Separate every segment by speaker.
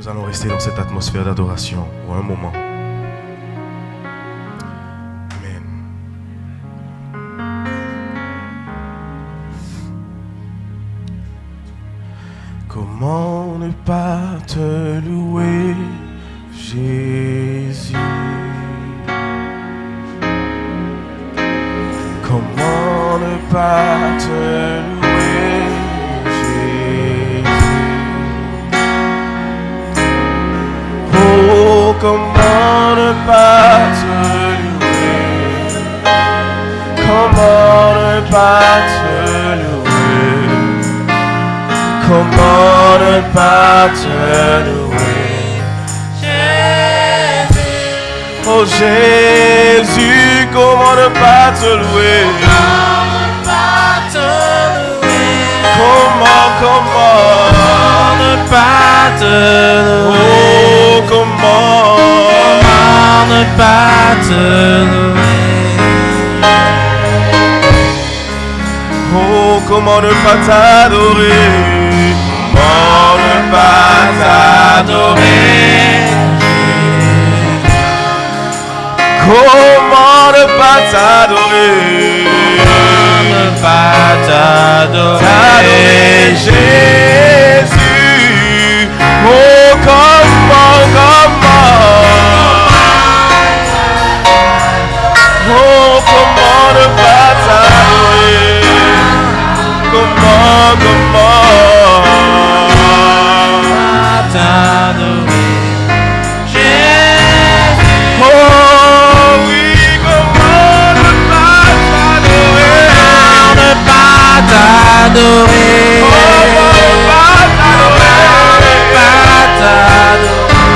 Speaker 1: Nous allons rester dans cette atmosphère d'adoration pour un moment. Amen. Comment ne pas te louer, Jésus? Comment ne pas te louer, Jésus? Oh, comment ne pas te louer? Comment ne pas te louer? Comment ne pas te louer, Jésus? Oh Jésus, comment ne pas te louer? Comment ne pas te louer? Comment ne pas te louer? Oh, comment ne pas te louer? Oh, comment ne pas t'adorer? Comment ne pas t'adorer? Comment ne pas t'adorer? Comment ne pas t'adorer, Jésus? Oh, comment? Oh, comment ne pas t'adorer? Comment t'adorer, Jésus? Oh oui, comment ne pas t'adorer? Comment ne pas t'adorer? Comment ne pas t'adorer?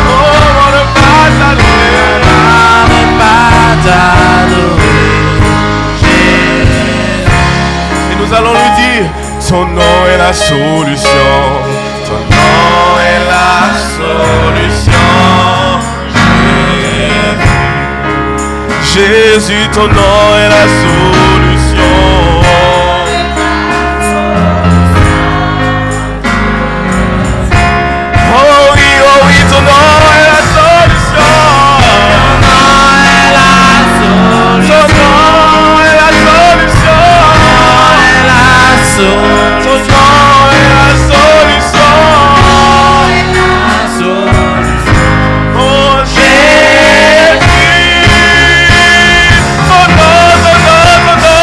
Speaker 1: Comment ne pas t'adorer? Comment ne pas t'adorer, Jésus? Et nous allons lui dire, ton nom est la solution. Ton nom est la solution. Jésus, ton nom est la solution. Oh oui, ton nom est la solution. Ton nom est la solution. Ton nom est la solution. Ton nom est la solution. Oh Jésus, ton nom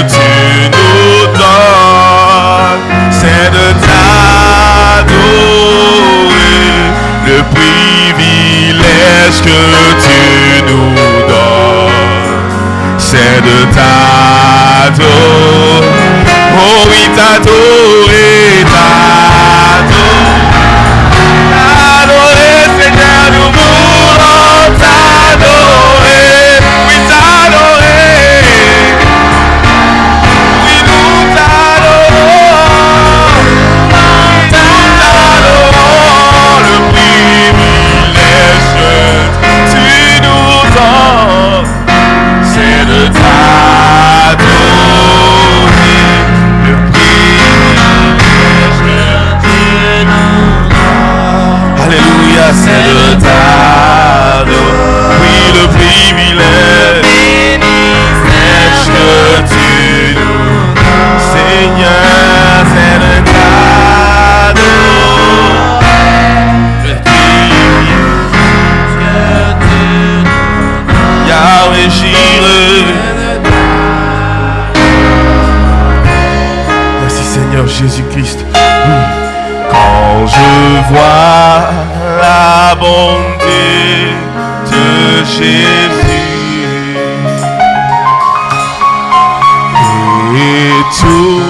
Speaker 1: tu nous donnes, c'est de t'adorer, le privilège que tu nous donnes, c'est de t'adorer, oh oui, t'adorer, t'adorer, Seigneur, nous voulons t'adorer, oui, t'adorer, oui, nous t'adorons, le privilège que tu nous donnes, c'est de t'adorer, le privilège que tu nous donnes. Alléluia, c'est de t'adorer, oui, le privilège que tu nous donnes, Seigneur, c'est de t'adorer, le privilège que tu nous donnes, Yahweh Jireh. Merci Seigneur Jésus-Christ. Quand je vois la bonté de Jésus et tout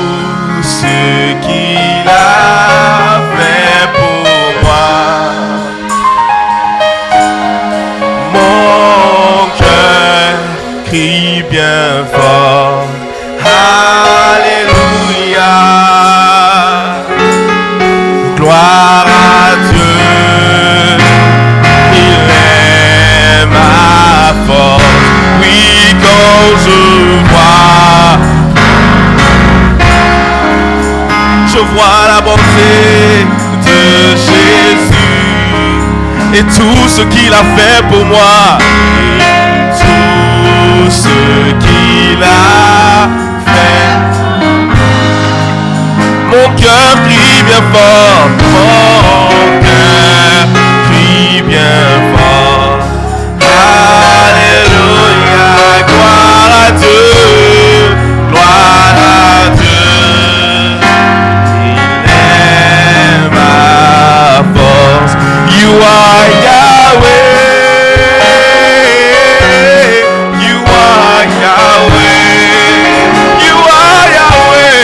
Speaker 1: ce qu'il a fait pour moi, mon cœur crie bien fort, Alléluia. Gloire à Dieu, il est ma force. Oui, quand je vois la bonté de Jésus et tout ce qu'il a fait pour moi, et tout ce qu'il a fait. Mon cœur crie bien fort, mon cœur crie bien fort. Alléluia, gloire à Dieu, gloire à Dieu. Il est ma force. You are Yahweh, you are Yahweh, you are Yahweh.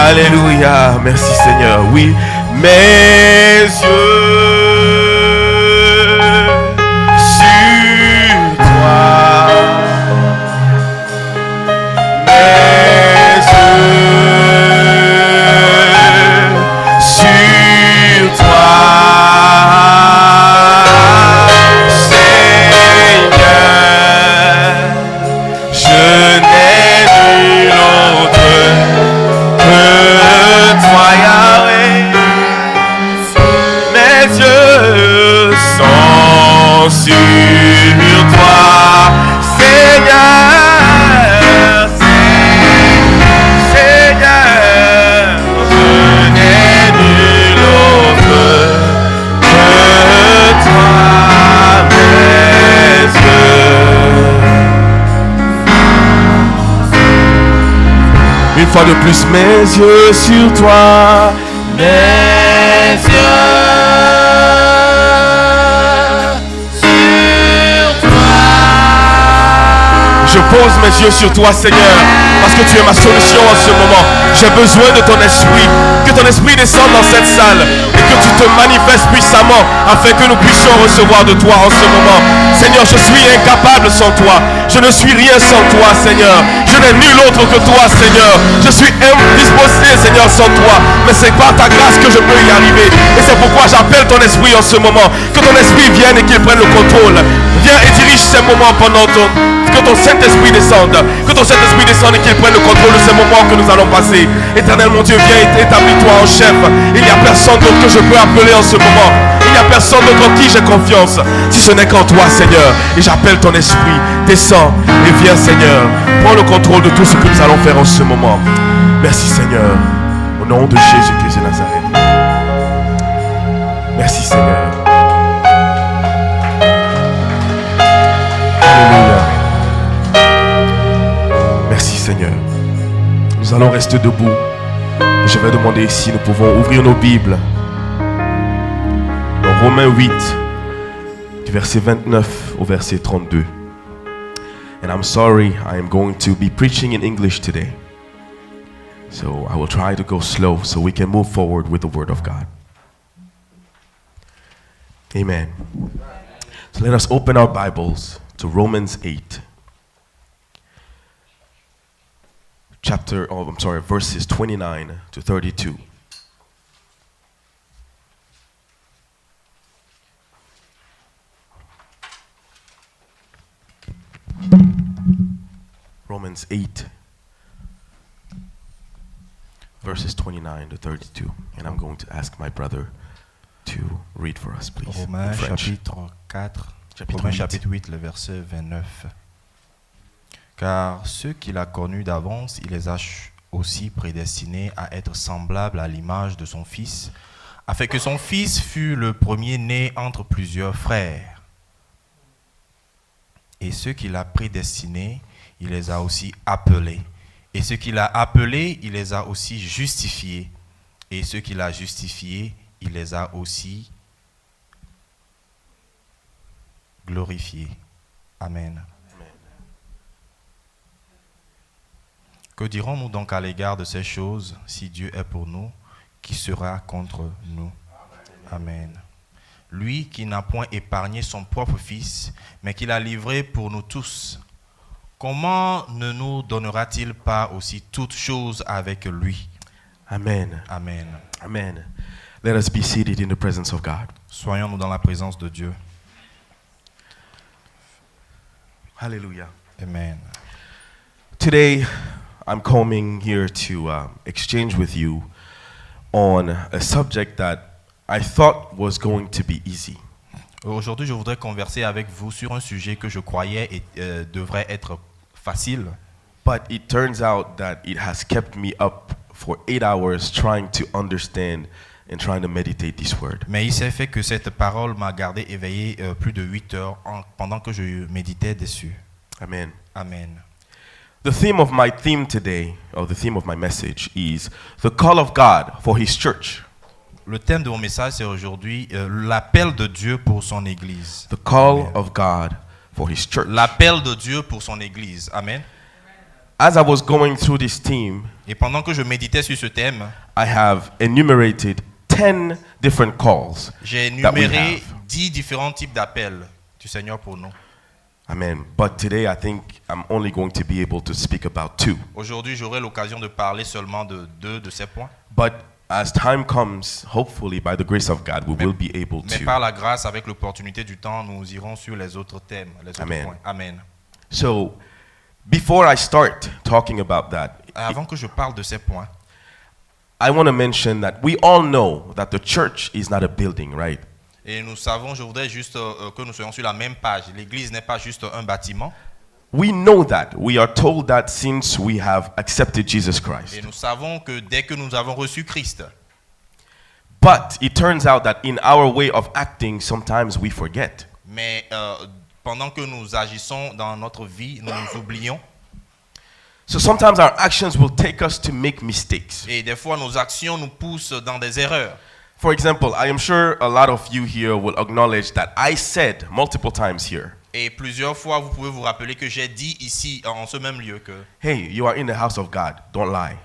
Speaker 1: Alléluia, merci Seigneur. Oui, mes yeux sur toi, mes yeux sur toi, Seigneur, je n'ai nul autre que toi, Yahweh. Mes yeux sont sur toi, Seigneur, Seigneur, je n'ai plus mes yeux sur toi.
Speaker 2: Mes yeux sur toi.
Speaker 1: Je pose mes yeux sur toi, Seigneur, parce que tu es ma solution en ce moment. J'ai besoin de ton esprit, que ton esprit descende dans cette salle et que tu te manifestes puissamment afin que nous puissions recevoir de toi en ce moment. Seigneur, je suis incapable sans toi. Je ne suis rien sans toi, Seigneur. Je n'ai nul autre que toi, Seigneur. Je suis indisposé, Seigneur, sans toi. Mais c'est par ta grâce que je peux y arriver. Et c'est pourquoi j'appelle ton esprit en ce moment. Que ton esprit vienne et qu'il prenne le contrôle. Viens et dirige ces moments pendant que ton Saint-Esprit descende. Que ton Saint-Esprit descende et qu'il prenne le contrôle de ces moments que nous allons passer. Éternel mon Dieu, viens et établis-toi en chef. Il n'y a personne d'autre que je peux appeler en ce moment. Il n'y a personne d'autre en qui j'ai confiance. Si ce n'est qu'en toi, Seigneur. Et j'appelle ton esprit. Descends et viens, Seigneur. Prends le contrôle de tout ce que nous allons faire en ce moment. Merci, Seigneur. Au nom de Jésus-Christ de Nazareth. Merci, Seigneur. Alléluia. Merci, Seigneur. Nous allons rester debout. Je vais demander si nous pouvons ouvrir nos Bibles. Dans Romains 8, du verset 29 au verset 32. And I'm sorry, I am going to be preaching in English today. So I will try to go slow so we can move forward with the Word of God. Amen. So let us open our Bibles to Romans 8. Verses 29 to 32. Romans 8, verses 29 to 32. And I'm going to ask my brother to read for us, please.
Speaker 3: Romains chapitre 4, Romains chapitre 8, le verset 29. Car ceux qu'il a connus d'avance, il les a aussi prédestinés à être semblables à l'image de son Fils, afin que son Fils fût le premier-né entre plusieurs frères. Et ceux qu'il a prédestinés, il les a aussi appelés. Et ceux qu'il a appelés, il les a aussi justifiés. Et ceux qu'il a justifiés, il les a aussi glorifiés. Amen. Que dirons-nous donc à l'égard de ces choses? Si Dieu est pour nous, qui sera contre nous? Amen. Lui qui n'a point épargné son propre Fils, mais qui l'a livré pour nous tous, comment ne nous donnera-t-il pas aussi toutes choses avec lui?
Speaker 1: Amen.
Speaker 3: Amen.
Speaker 1: Amen. Let us be seated in the presence of God.
Speaker 3: Soyons-nous dans la présence de Dieu.
Speaker 1: Hallelujah.
Speaker 3: Amen.
Speaker 1: Today, I'm coming here to exchange with you on a subject that I thought was going to be easy.
Speaker 3: Aujourd'hui, je voudrais converser avec vous sur un sujet que je croyais devrait être facile.
Speaker 1: But it turns out that it has kept me up for 8 hours trying to understand and trying to meditate this word.
Speaker 3: Mais il s'est fait que cette parole m'a gardé éveillé plus de 8 heures pendant que je méditais dessus.
Speaker 1: Amen.
Speaker 3: Amen.
Speaker 1: The theme of my message is the call of God for His church.
Speaker 3: Le thème de mon message, c'est aujourd'hui l'appel de Dieu pour son Église.
Speaker 1: The call
Speaker 3: Amen.
Speaker 1: of God for His church.
Speaker 3: L'appel de Dieu pour son Église. Amen.
Speaker 1: As I was going through this theme,
Speaker 3: Et pendant que je méditais sur ce thème,
Speaker 1: I have enumerated 10 different calls.
Speaker 3: j'ai
Speaker 1: that we
Speaker 3: énuméré
Speaker 1: have.
Speaker 3: 10 différents types d'appels du Seigneur pour nous.
Speaker 1: Amen. But today I think I'm only going to be able to speak about 2.
Speaker 3: Aujourd'hui, j'aurai l'occasion de parler seulement de 2 de ces points.
Speaker 1: But as time comes, hopefully by the grace of God, we will be able
Speaker 3: Mais par
Speaker 1: to.
Speaker 3: la grâce, avec l'opportunité du temps, nous irons sur les autres thèmes, les autres
Speaker 1: Amen.
Speaker 3: points. Amen.
Speaker 1: So, before I start talking about that,
Speaker 3: Avant que je parle de ces points,
Speaker 1: I want to mention that we all know that the church is not a building, right?
Speaker 3: et nous savons, je voudrais juste que nous soyons sur la même page. L'Église n'est pas juste un bâtiment.
Speaker 1: We know that. We are told that since we have accepted Jesus
Speaker 3: Et
Speaker 1: Christ.
Speaker 3: nous savons que dès que nous avons reçu Christ,
Speaker 1: But it turns out that in our way of acting, sometimes we forget.
Speaker 3: mais pendant que nous agissons dans notre vie, nous nous oublions.
Speaker 1: So sometimes our actions will take us to make mistakes.
Speaker 3: Et des fois, nos actions nous poussent dans des erreurs.
Speaker 1: For example, I am sure a lot of you here will acknowledge that I said multiple times here,
Speaker 3: Et plusieurs fois, vous pouvez vous rappeler que j'ai dit ici, en ce même lieu, que
Speaker 1: hey, you are in the house of God, don't lie.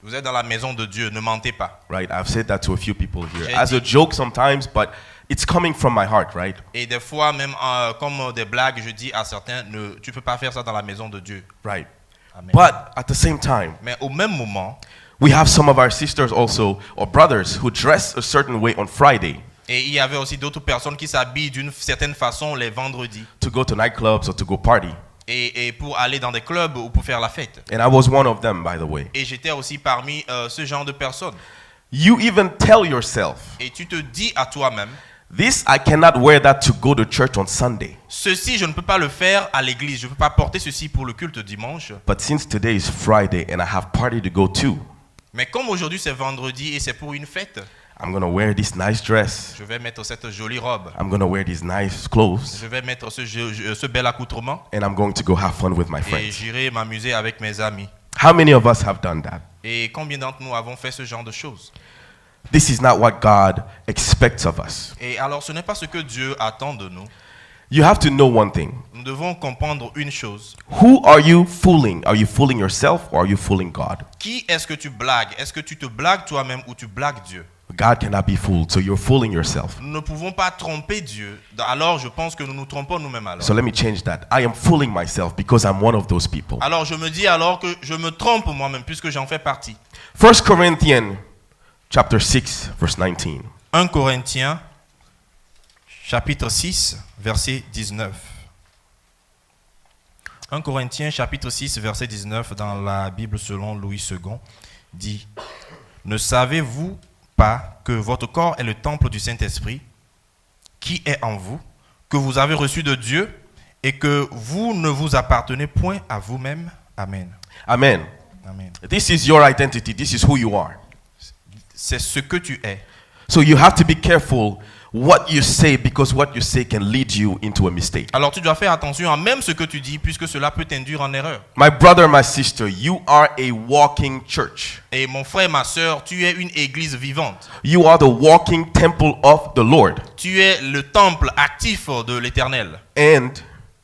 Speaker 3: vous êtes dans la maison de Dieu, ne mentez pas.
Speaker 1: Right? I've said that to a few people here
Speaker 3: J'ai
Speaker 1: as a
Speaker 3: dit-
Speaker 1: joke sometimes, but it's coming from my heart, right?
Speaker 3: Et des fois, même comme des blagues, je dis à certains, tu ne peux pas faire ça dans la maison de Dieu.
Speaker 1: Right.
Speaker 3: Amen.
Speaker 1: But at the same time,
Speaker 3: Mais au même moment,
Speaker 1: we have some of our sisters also, or brothers, who dress a certain way on Friday
Speaker 3: et il y avait aussi d'autres personnes qui s'habillent d'une certaine façon les vendredis
Speaker 1: to go to nightclubs or to go party.
Speaker 3: et pour aller dans des clubs ou pour faire la fête.
Speaker 1: And I was one of them, by the way.
Speaker 3: Et j'étais aussi parmi ce genre de personnes.
Speaker 1: You even tell yourself,
Speaker 3: Et tu te dis à toi-même,
Speaker 1: this, I cannot wear that to go to church on Sunday.
Speaker 3: ceci, je ne peux pas le faire à l'église. Je ne peux pas porter ceci pour le culte dimanche.
Speaker 1: But since today is Friday and I have party to go to,
Speaker 3: Mais comme aujourd'hui c'est vendredi et c'est pour une fête,
Speaker 1: I'm going to wear this nice dress.
Speaker 3: je vais mettre cette jolie robe.
Speaker 1: I'm going to wear these nice clothes.
Speaker 3: Je vais mettre ce bel accoutrement
Speaker 1: And I'm going to go have fun with my
Speaker 3: et
Speaker 1: friends.
Speaker 3: j'irai m'amuser avec mes amis.
Speaker 1: How many of us have done that?
Speaker 3: Et combien d'entre nous avons fait ce genre de choses?
Speaker 1: This is not what God expects of us.
Speaker 3: Et alors ce n'est pas ce que Dieu attend de nous.
Speaker 1: You have to know one thing.
Speaker 3: Nous devons comprendre une chose.
Speaker 1: Who are you fooling? Are you fooling yourself or are you fooling God?
Speaker 3: Qui est-ce que tu blagues? Est-ce que tu te blagues toi-même ou tu blagues Dieu?
Speaker 1: God cannot be fooled, so you're fooling yourself.
Speaker 3: Nous ne pouvons pas tromper Dieu. Alors je pense que nous nous trompons nous-mêmes alors.
Speaker 1: So let me change that. I am fooling myself because I'm one of those people.
Speaker 3: Alors je me dis alors que je me trompe moi-même puisque j'en fais partie.
Speaker 1: 1 Corinthians chapter 6 verse 19.
Speaker 3: 1 Corinthiens chapitre 6 verset 19. 1 Corinthiens chapitre 6 verset 19 dans la Bible selon Louis II dit: Ne savez-vous pas que votre corps est le temple du Saint-Esprit qui est en vous, que vous avez reçu de Dieu et que vous ne vous appartenez point à vous-même? Amen.
Speaker 1: Amen.
Speaker 3: Amen.
Speaker 1: This is your identity. This is who you are.
Speaker 3: C'est ce que tu es.
Speaker 1: So you have to be careful what you say because what you say can lead you into a mistake.
Speaker 3: Alors tu dois faire attention à même ce que tu dis puisque cela peut t'induire en erreur.
Speaker 1: My brother, my sister, you are a walking church.
Speaker 3: Et mon frère, ma sœur, tu es une église vivante.
Speaker 1: You are the walking temple of the Lord.
Speaker 3: Tu es le temple actif de l'Éternel.
Speaker 1: And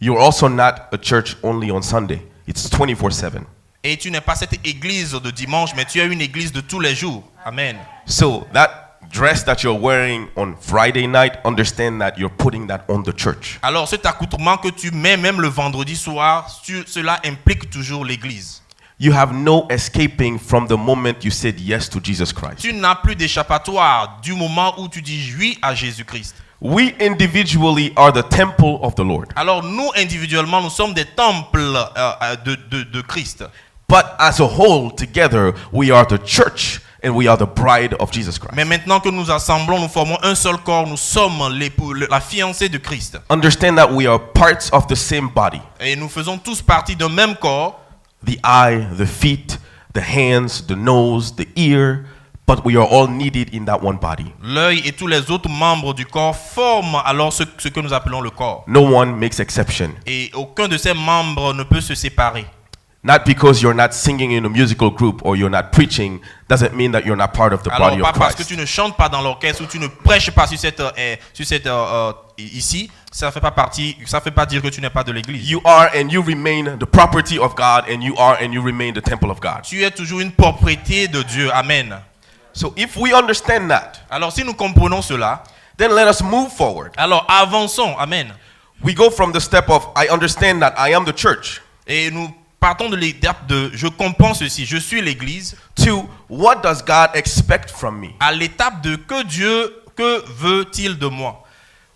Speaker 1: you're also not a church only on Sunday. It's 24/7.
Speaker 3: Et tu n'es pas cette église de dimanche, mais tu es une église de tous les jours. Amen.
Speaker 1: So that dress that you're wearing on Friday night, understand that you're putting that on the church.
Speaker 3: Alors cet accoutrement que tu mets même le vendredi soir, cela implique toujours l'église.
Speaker 1: You have no escaping from the moment you said yes to Jesus Christ.
Speaker 3: Tu n'as plus d'échappatoire du moment où tu dis oui à Jésus-Christ.
Speaker 1: We individually are the temple of the Lord.
Speaker 3: Alors nous individuellement, nous sommes des temples de Christ.
Speaker 1: But as a whole, together, we are the church and we are the bride of Jesus Christ.
Speaker 3: Mais maintenant que nous assemblons, nous formons un seul corps, nous sommes la fiancée de Christ.
Speaker 1: Understand that we are parts of the same body.
Speaker 3: Et nous faisons tous partie d'un même corps.
Speaker 1: The eye, the feet, the hands, the nose, the ear, but we are all needed in that one body.
Speaker 3: L'œil et tous les autres membres du corps forment alors ce que nous appelons le corps.
Speaker 1: No one makes exception.
Speaker 3: Et aucun de ces membres ne peut se séparer.
Speaker 1: Not because you're not singing in a musical group or you're not preaching doesn't mean that you're not part of the
Speaker 3: Alors
Speaker 1: body
Speaker 3: pas
Speaker 1: of
Speaker 3: parce que
Speaker 1: Christ.
Speaker 3: tu ne chantes pas dans l'orchestre ou tu ne prêches pas sur cette ici, ça fait pas dire que tu n'es pas de l'église.
Speaker 1: You are and you remain the property of God and you are and you remain the temple of God.
Speaker 3: Tu es toujours une propriété de Dieu. Amen.
Speaker 1: So if we understand that,
Speaker 3: Alors si nous comprenons cela,
Speaker 1: then let us move forward.
Speaker 3: alors avançons. Amen.
Speaker 1: We go from the step of I understand that I am the church
Speaker 3: Et nous partons de l'étape de je comprends ceci, je suis l'église,
Speaker 1: to what does God expect from me?
Speaker 3: à l'étape de que veut-il de moi?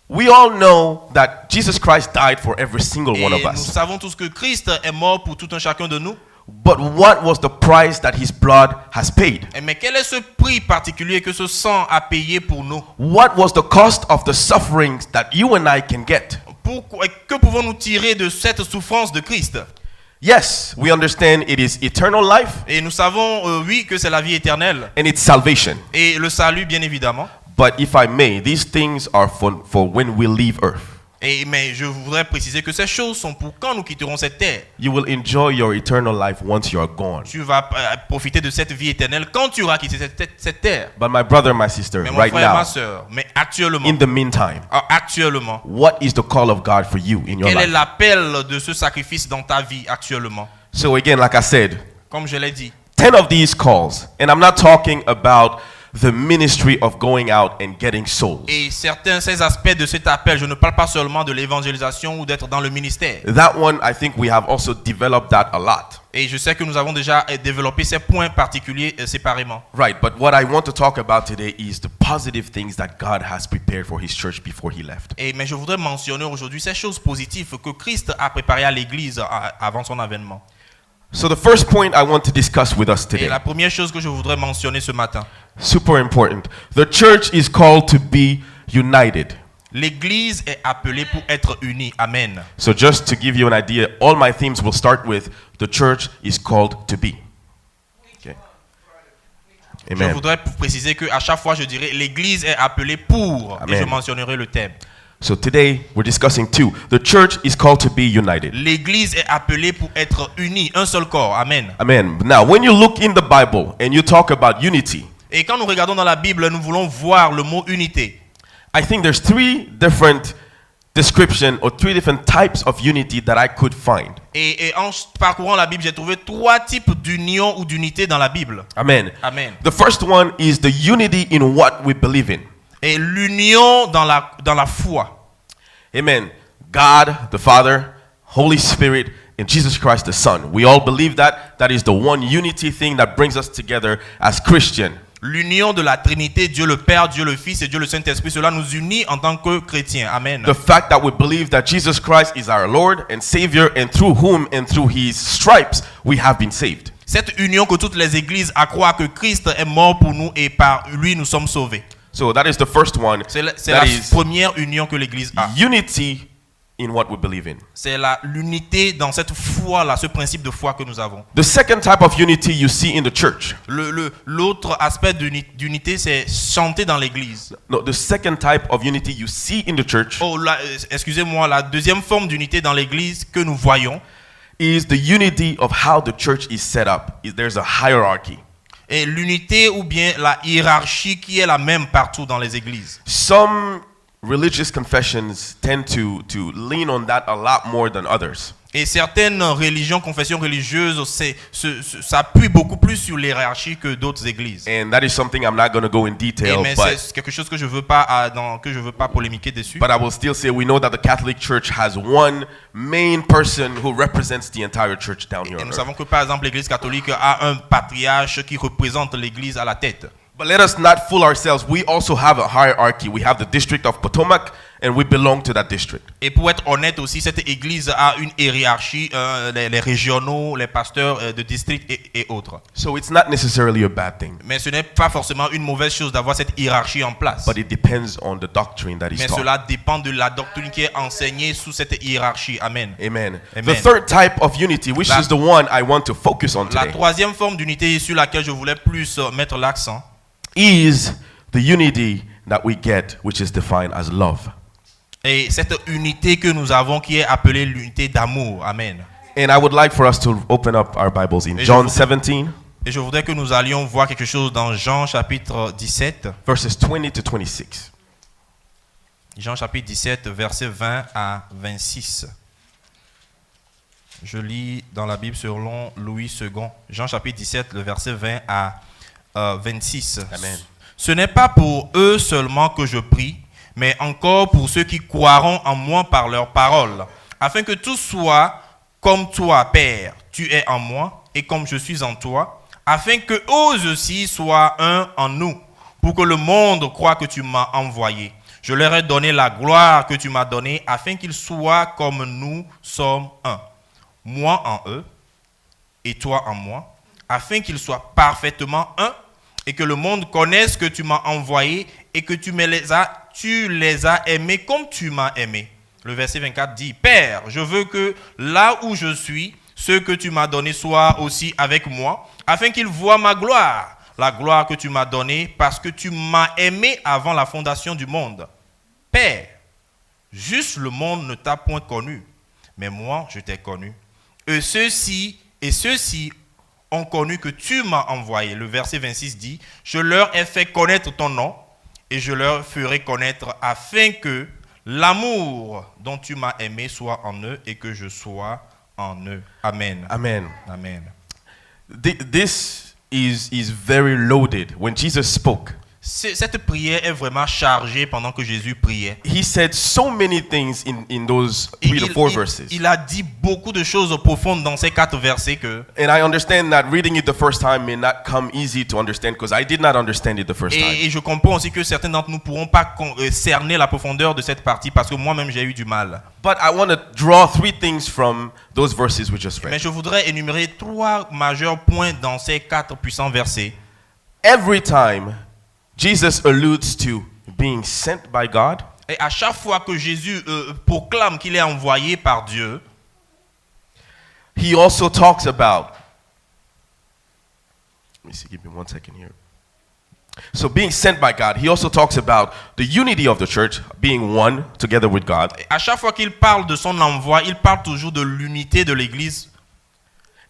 Speaker 1: We all know that Jesus Christ died for every single
Speaker 3: Et
Speaker 1: one of
Speaker 3: nous
Speaker 1: us.
Speaker 3: savons tous que Christ est mort pour tout un chacun de nous.
Speaker 1: But what was the price that his blood has paid?
Speaker 3: Mais quel est ce prix particulier que ce sang a payé pour nous?
Speaker 1: What was the cost of the sufferings that you and I can get?
Speaker 3: Que pouvons-nous tirer de cette souffrance de Christ?
Speaker 1: Yes, we understand it is eternal life
Speaker 3: Et nous savons, oui, que c'est la vie éternelle.
Speaker 1: and it's salvation.
Speaker 3: Et le salut, bien évidemment.
Speaker 1: But if I may, these things are for when we leave earth.
Speaker 3: Mais je voudrais préciser que ces choses sont pour quand nous quitterons cette terre.
Speaker 1: You will enjoy your eternal life once you are gone.
Speaker 3: Tu vas profiter de cette vie éternelle quand tu auras quitté cette terre.
Speaker 1: But my brother, my sister,
Speaker 3: Mais mon
Speaker 1: right
Speaker 3: frère,
Speaker 1: now,
Speaker 3: ma soeur, mais actuellement,
Speaker 1: in the meantime,
Speaker 3: actuellement,
Speaker 1: what is the call of God for you in your
Speaker 3: quel est
Speaker 1: life?
Speaker 3: l'appel de ce sacrifice dans ta vie actuellement?
Speaker 1: So again, like I said,
Speaker 3: Comme je l'ai dit,
Speaker 1: 10 of these calls, and I'm not talking about the ministry of going out and getting souls.
Speaker 3: et ces aspects de cet appel, je ne parle pas seulement de l'évangélisation ou d'être dans le ministère.
Speaker 1: That one, I think we have also developed that a lot.
Speaker 3: Et je sais que nous avons déjà développé ces points particuliers séparément.
Speaker 1: Right, but what I want to talk about today is the positive things that God has prepared for His church before He left.
Speaker 3: Mais je voudrais mentionner aujourd'hui ces choses positives que Christ a préparées à l'Église avant son avènement.
Speaker 1: So the first point I want to discuss with us
Speaker 3: Et
Speaker 1: today,
Speaker 3: la première chose que je voudrais mentionner ce matin,
Speaker 1: super important. The church is called to be united.
Speaker 3: l'Église est appelée pour être unie. Amen.
Speaker 1: So just to give you an idea, all my themes will start with the church is called to be. Okay.
Speaker 3: Je
Speaker 1: Amen.
Speaker 3: voudrais préciser qu'à chaque fois, je dirais l'Église est appelée pour,
Speaker 1: Amen.
Speaker 3: et je mentionnerai le thème.
Speaker 1: So today we're discussing two. The church is called to be united.
Speaker 3: L'Église est appelée pour être unie, un seul corps. Amen.
Speaker 1: Amen. Now, when you look in the Bible and you talk about unity,
Speaker 3: Et quand nous regardons dans la Bible, nous voulons voir le mot unité.
Speaker 1: I think there's three different description or three different types of unity that I could find.
Speaker 3: Et en parcourant la Bible, j'ai trouvé 3 types d'union ou d'unité dans la Bible.
Speaker 1: Amen.
Speaker 3: Amen.
Speaker 1: The first one is the unity in what we believe in.
Speaker 3: Et l'union dans la foi.
Speaker 1: Amen. God, the Father, Holy Spirit, and Jesus Christ, the Son. We all believe that. That is the one unity thing that brings us together as Christian.
Speaker 3: L'union de la Trinité, Dieu le Père, Dieu le Fils et Dieu le Saint-Esprit, cela nous unit en tant que chrétiens. Amen.
Speaker 1: The fact that we believe that Jesus Christ is our Lord and Savior, and through whom and through His stripes we have been saved.
Speaker 3: Cette union que toutes les églises accroient que Christ est mort pour nous et par lui nous sommes sauvés.
Speaker 1: So that is the first one.
Speaker 3: C'est
Speaker 1: That
Speaker 3: la
Speaker 1: is
Speaker 3: première union que l'église a.
Speaker 1: unity in what we believe in.
Speaker 3: C'est l'unité dans cette foi-là, ce principe de foi que nous avons.
Speaker 1: The second type of unity you see in the church.
Speaker 3: L'autre aspect d'unité, c'est chanter dans l'église.
Speaker 1: No, the second type of unity you see in the church
Speaker 3: Excusez-moi, la deuxième forme d'unité dans l'église que nous voyons
Speaker 1: is the unity of how the church is set up. There's a hierarchy.
Speaker 3: est l'unité ou bien la hiérarchie qui est la même partout dans les églises.
Speaker 1: Some religious confessions tend to lean on that a lot more than others.
Speaker 3: Et certaines confessions religieuses s'appuient beaucoup plus sur l'hiérarchie que d'autres églises.
Speaker 1: And that is something I'm not going to go in detail,
Speaker 3: Mais
Speaker 1: but
Speaker 3: c'est quelque chose que je veux pas polémiquer dessus.
Speaker 1: I will still say we know that the Catholic Church has one main person who represents the entire church down here
Speaker 3: Et
Speaker 1: on
Speaker 3: nous
Speaker 1: earth.
Speaker 3: savons que par exemple l'église catholique a un patriarche qui représente l'église à la tête.
Speaker 1: But let us not fool ourselves. We also have a hierarchy. We have the District of Potomac, and we belong to that district.
Speaker 3: Et pour être honnête aussi, cette église a une hiérarchie, les régionaux, les pasteurs de district et autres.
Speaker 1: So it's not necessarily a bad thing,
Speaker 3: Mais ce n'est pas forcément une mauvaise chose d'avoir cette hiérarchie en place.
Speaker 1: but it depends on the doctrine that is
Speaker 3: Mais
Speaker 1: taught.
Speaker 3: cela dépend de la doctrine qui est enseignée sous cette hiérarchie. Amen.
Speaker 1: Amen.
Speaker 3: Amen.
Speaker 1: The third type of unity, which is the one I want to focus on
Speaker 3: La
Speaker 1: today,
Speaker 3: troisième forme d'unité sur laquelle je voulais plus mettre l'accent
Speaker 1: is the unity that we get, which is defined as love.
Speaker 3: est cette unité que nous avons qui est appelée l'unité d'amour. Amen.
Speaker 1: And I would like for us to open up our Bibles in
Speaker 3: Et
Speaker 1: John
Speaker 3: je voudrais-
Speaker 1: 17,
Speaker 3: Et je voudrais que nous allions voir quelque chose dans Jean chapitre 17.
Speaker 1: verses 20 to 26.
Speaker 3: Jean chapitre 17, versets 20 à 26. Je lis dans la Bible selon Louis II. Jean chapitre 17, le verset 20 à 26.
Speaker 1: Amen.
Speaker 3: Ce n'est pas pour eux seulement que je prie, mais encore pour ceux qui croiront en moi par leur parole, afin que tout soit comme toi, Père, tu es en moi, et comme je suis en toi, afin que eux aussi soient un en nous, pour que le monde croie que tu m'as envoyé. Je leur ai donné la gloire que tu m'as donnée, afin qu'ils soient comme nous sommes un. Moi en eux, et toi en moi, afin qu'ils soient parfaitement un, et que le monde connaisse que tu m'as envoyé, et que tu les as aimés comme tu m'as aimé. Le verset 24 dit, Père, je veux que là où je suis, ceux que tu m'as donnés soient aussi avec moi, afin qu'ils voient ma gloire, la gloire que tu m'as donnée, parce que tu m'as aimé avant la fondation du monde. Père, Juste le monde ne t'a point connu, mais moi je t'ai connu. Et ceux-ci ont connu que tu m'as envoyé. Le verset 26 dit, je leur ai fait connaître ton nom et je leur ferai connaître afin que l'amour dont tu m'as aimé soit en eux et que je sois en eux. Amen.
Speaker 1: Amen.
Speaker 3: Amen.
Speaker 1: This is very loaded. When Jesus spoke,
Speaker 3: Cette prière est vraiment chargée pendant que Jésus priait.
Speaker 1: he said so many things in those 3 to 4 verses.
Speaker 3: Il a dit beaucoup de choses profondes dans ces 4 versets que...
Speaker 1: And I understand that reading it the first time may not come easy to understand because I did not understand it the first time.
Speaker 3: Et je comprends aussi que certains d'entre nous ne pourront pas cerner la profondeur de cette partie parce que moi-même j'ai eu du mal.
Speaker 1: But I want to draw 3 things from those verses we just
Speaker 3: Mais
Speaker 1: read.
Speaker 3: je voudrais énumérer 3 majeurs points dans ces 4 puissants versets.
Speaker 1: Every time Jesus alludes to being sent by God,
Speaker 3: Et à chaque fois que Jésus proclame qu'il est envoyé par Dieu,
Speaker 1: he also talks about, let me see, give me 1 second here. So being sent by God, he also talks about the unity of the church, being one together with God.
Speaker 3: à chaque fois qu'il parle de son envoi, il parle toujours de l'unité de l'Église.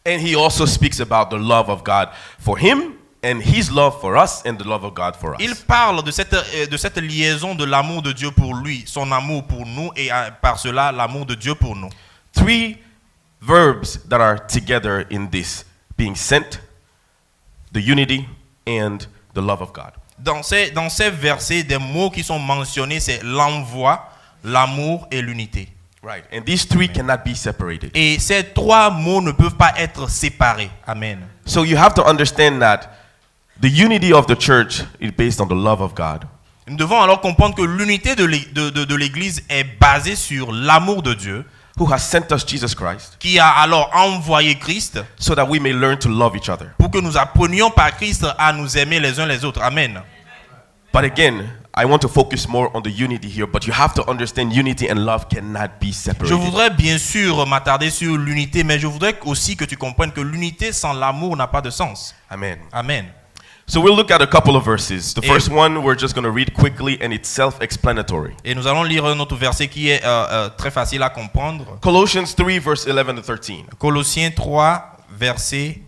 Speaker 1: And he also speaks about the love of God for him and his love for us and the love of God for us.
Speaker 3: Il parle de cette liaison de l'amour de Dieu pour lui, son amour pour nous et par cela l'amour de Dieu pour nous.
Speaker 1: 3 verbs that are together in this: being sent, the unity, and the love of God.
Speaker 3: Dans ces versets, des mots qui sont mentionnés, c'est l'envoi, l'amour et l'unité.
Speaker 1: Right. And these 3 cannot be separated.
Speaker 3: Et ces 3 mots ne peuvent pas être séparés. Amen.
Speaker 1: So you have to understand that the unity of the church is based on the love of God.
Speaker 3: Nous devons alors comprendre que l'unité de l'Église est basée sur l'amour de Dieu,
Speaker 1: Who has sent us Jesus Christ
Speaker 3: qui a alors envoyé Christ
Speaker 1: so that we may learn to love each other.
Speaker 3: pour que nous apprenions par Christ à nous aimer les uns les autres. Amen.
Speaker 1: But again, I want to focus more on the unity here, but you have to understand unity and love cannot be
Speaker 3: Je
Speaker 1: separated.
Speaker 3: voudrais bien sûr m'attarder sur l'unité, mais je voudrais aussi que tu comprennes que l'unité sans l'amour n'a pas de sens.
Speaker 1: Amen.
Speaker 3: Amen.
Speaker 1: So we'll look at a couple of verses. The
Speaker 3: Et-
Speaker 1: first one we're just going to read quickly and it's self-explanatory.
Speaker 3: Et nous allons lire un autre verset qui est très facile à comprendre.
Speaker 1: Colossians 3 verse 11 to 13.
Speaker 3: Colossiens 3, versets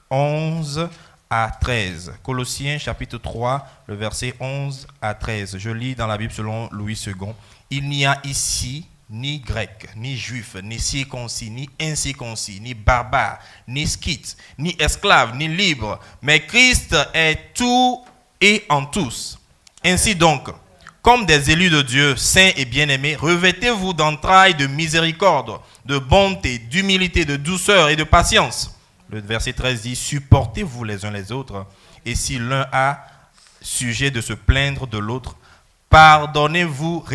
Speaker 3: 11 à 13. Colossiens chapitre 3, le verset 11 à 13. Je lis dans la Bible selon Louis II. Il n'y a ici ni grec, ni juif, ni circoncis, ni incirconcis, ni barbare, ni scythe, ni esclave, ni libre, mais Christ est tout et en tous. Ainsi donc, comme des élus de Dieu, saints et bien-aimés, revêtez-vous d'entrailles de miséricorde, de bonté, d'humilité, de douceur et de patience. Le verset 13 dit, supportez-vous les uns les autres, et si l'un a sujet de se plaindre de l'autre, pardonnez-vous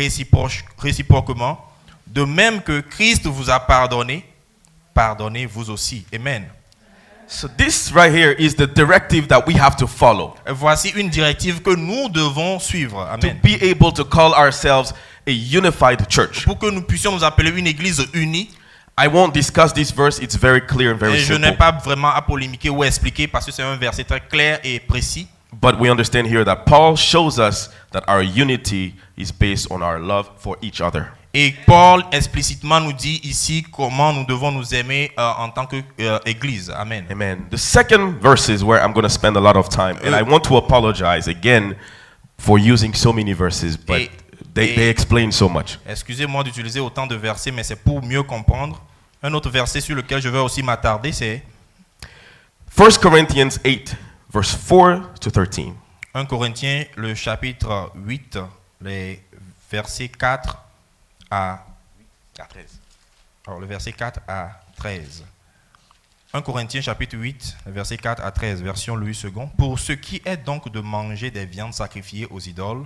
Speaker 3: réciproquement, de même que Christ vous a pardonné, pardonnez-vous aussi. Amen.
Speaker 1: So this right here is the directive that we have to follow
Speaker 3: Voici une directive que nous devons suivre.
Speaker 1: to
Speaker 3: Amen.
Speaker 1: be able to call ourselves a unified church.
Speaker 3: Pour que nous puissions nous appeler une église unie.
Speaker 1: I won't discuss this verse. It's very clear and very
Speaker 3: Et je n'ai
Speaker 1: simple.
Speaker 3: pas vraiment à polémiquer ou à expliquer parce que c'est un verset très clair et précis.
Speaker 1: But we understand here that Paul shows us that our unity is based on our love for each other.
Speaker 3: Et Paul explicitement nous dit ici comment nous devons nous aimer en tant qu'église. Amen.
Speaker 1: Amen. The second verse is where I'm going to spend a lot of time. And I want to apologize again for using so many verses, but they explain so much.
Speaker 3: Excusez-moi d'utiliser autant de versets, mais c'est pour mieux comprendre. Un autre verset sur lequel je vais aussi m'attarder, c'est
Speaker 1: 1 Corinthians 8, verse 4 to 13.
Speaker 3: 1 Corinthiens, le chapitre 8, les versets 4 à 13. Alors, le verset 4 à 13. 1 Corinthiens chapitre 8, verset 4 à 13, version Louis II. Pour ce qui est donc de manger des viandes sacrifiées aux idoles,